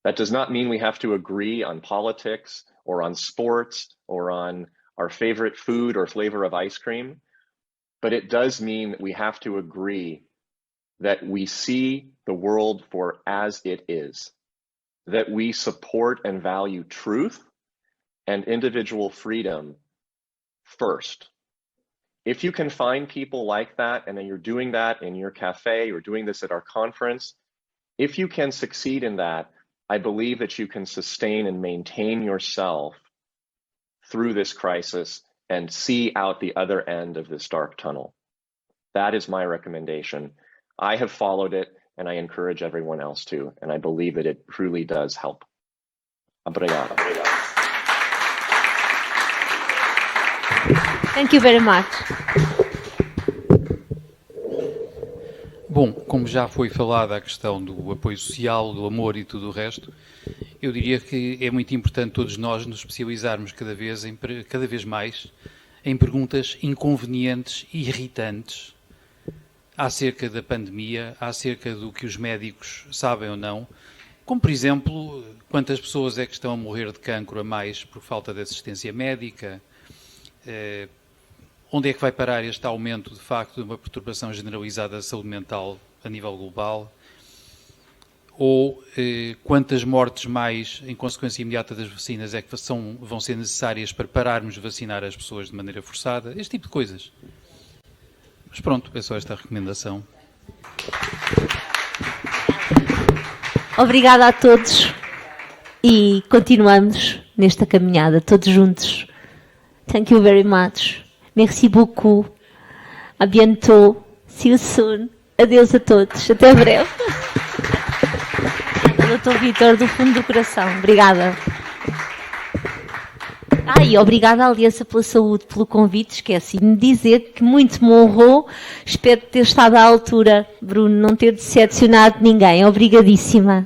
That does not mean we have to agree on politics or on sports or on our favorite food or flavor of ice cream, but it does mean that we have to agree that we see the world for as it is, that we support and value truth and individual freedom first. If you can find people like that, and then you're doing that in your cafe, you're doing this at our conference, if you can succeed in that, I believe that you can sustain and maintain yourself through this crisis and see out the other end of this dark tunnel. That is my recommendation. I have followed it, and I encourage everyone else to, and I believe that it truly does help. Obrigado. Thank you very much. Bom, como já foi falada a questão do apoio social, do amor e tudo o resto, eu diria que é muito importante todos nós nos especializarmos cada vez mais em perguntas inconvenientes e irritantes acerca da pandemia, acerca do que os médicos sabem ou não, como por exemplo, quantas pessoas é que estão a morrer de cancro a mais por falta de assistência médica, onde é que vai parar este aumento de facto de uma perturbação generalizada da saúde mental a nível global, ou quantas mortes mais em consequência imediata das vacinas é que vão ser necessárias para pararmos de vacinar as pessoas de maneira forçada, este tipo de coisas. Mas pronto, é só esta recomendação. Obrigada a todos e continuamos nesta caminhada, todos juntos. Thank you very much. Merci beaucoup. À bientôt. See you soon. Adeus a todos. Até breve. Dr. Vítor, do fundo do coração. Obrigada. E obrigada à Aliança pela Saúde pelo convite. Esqueci-me de dizer que muito me honrou. Espero ter estado à altura, Bruno, não ter decepcionado ninguém. Obrigadíssima.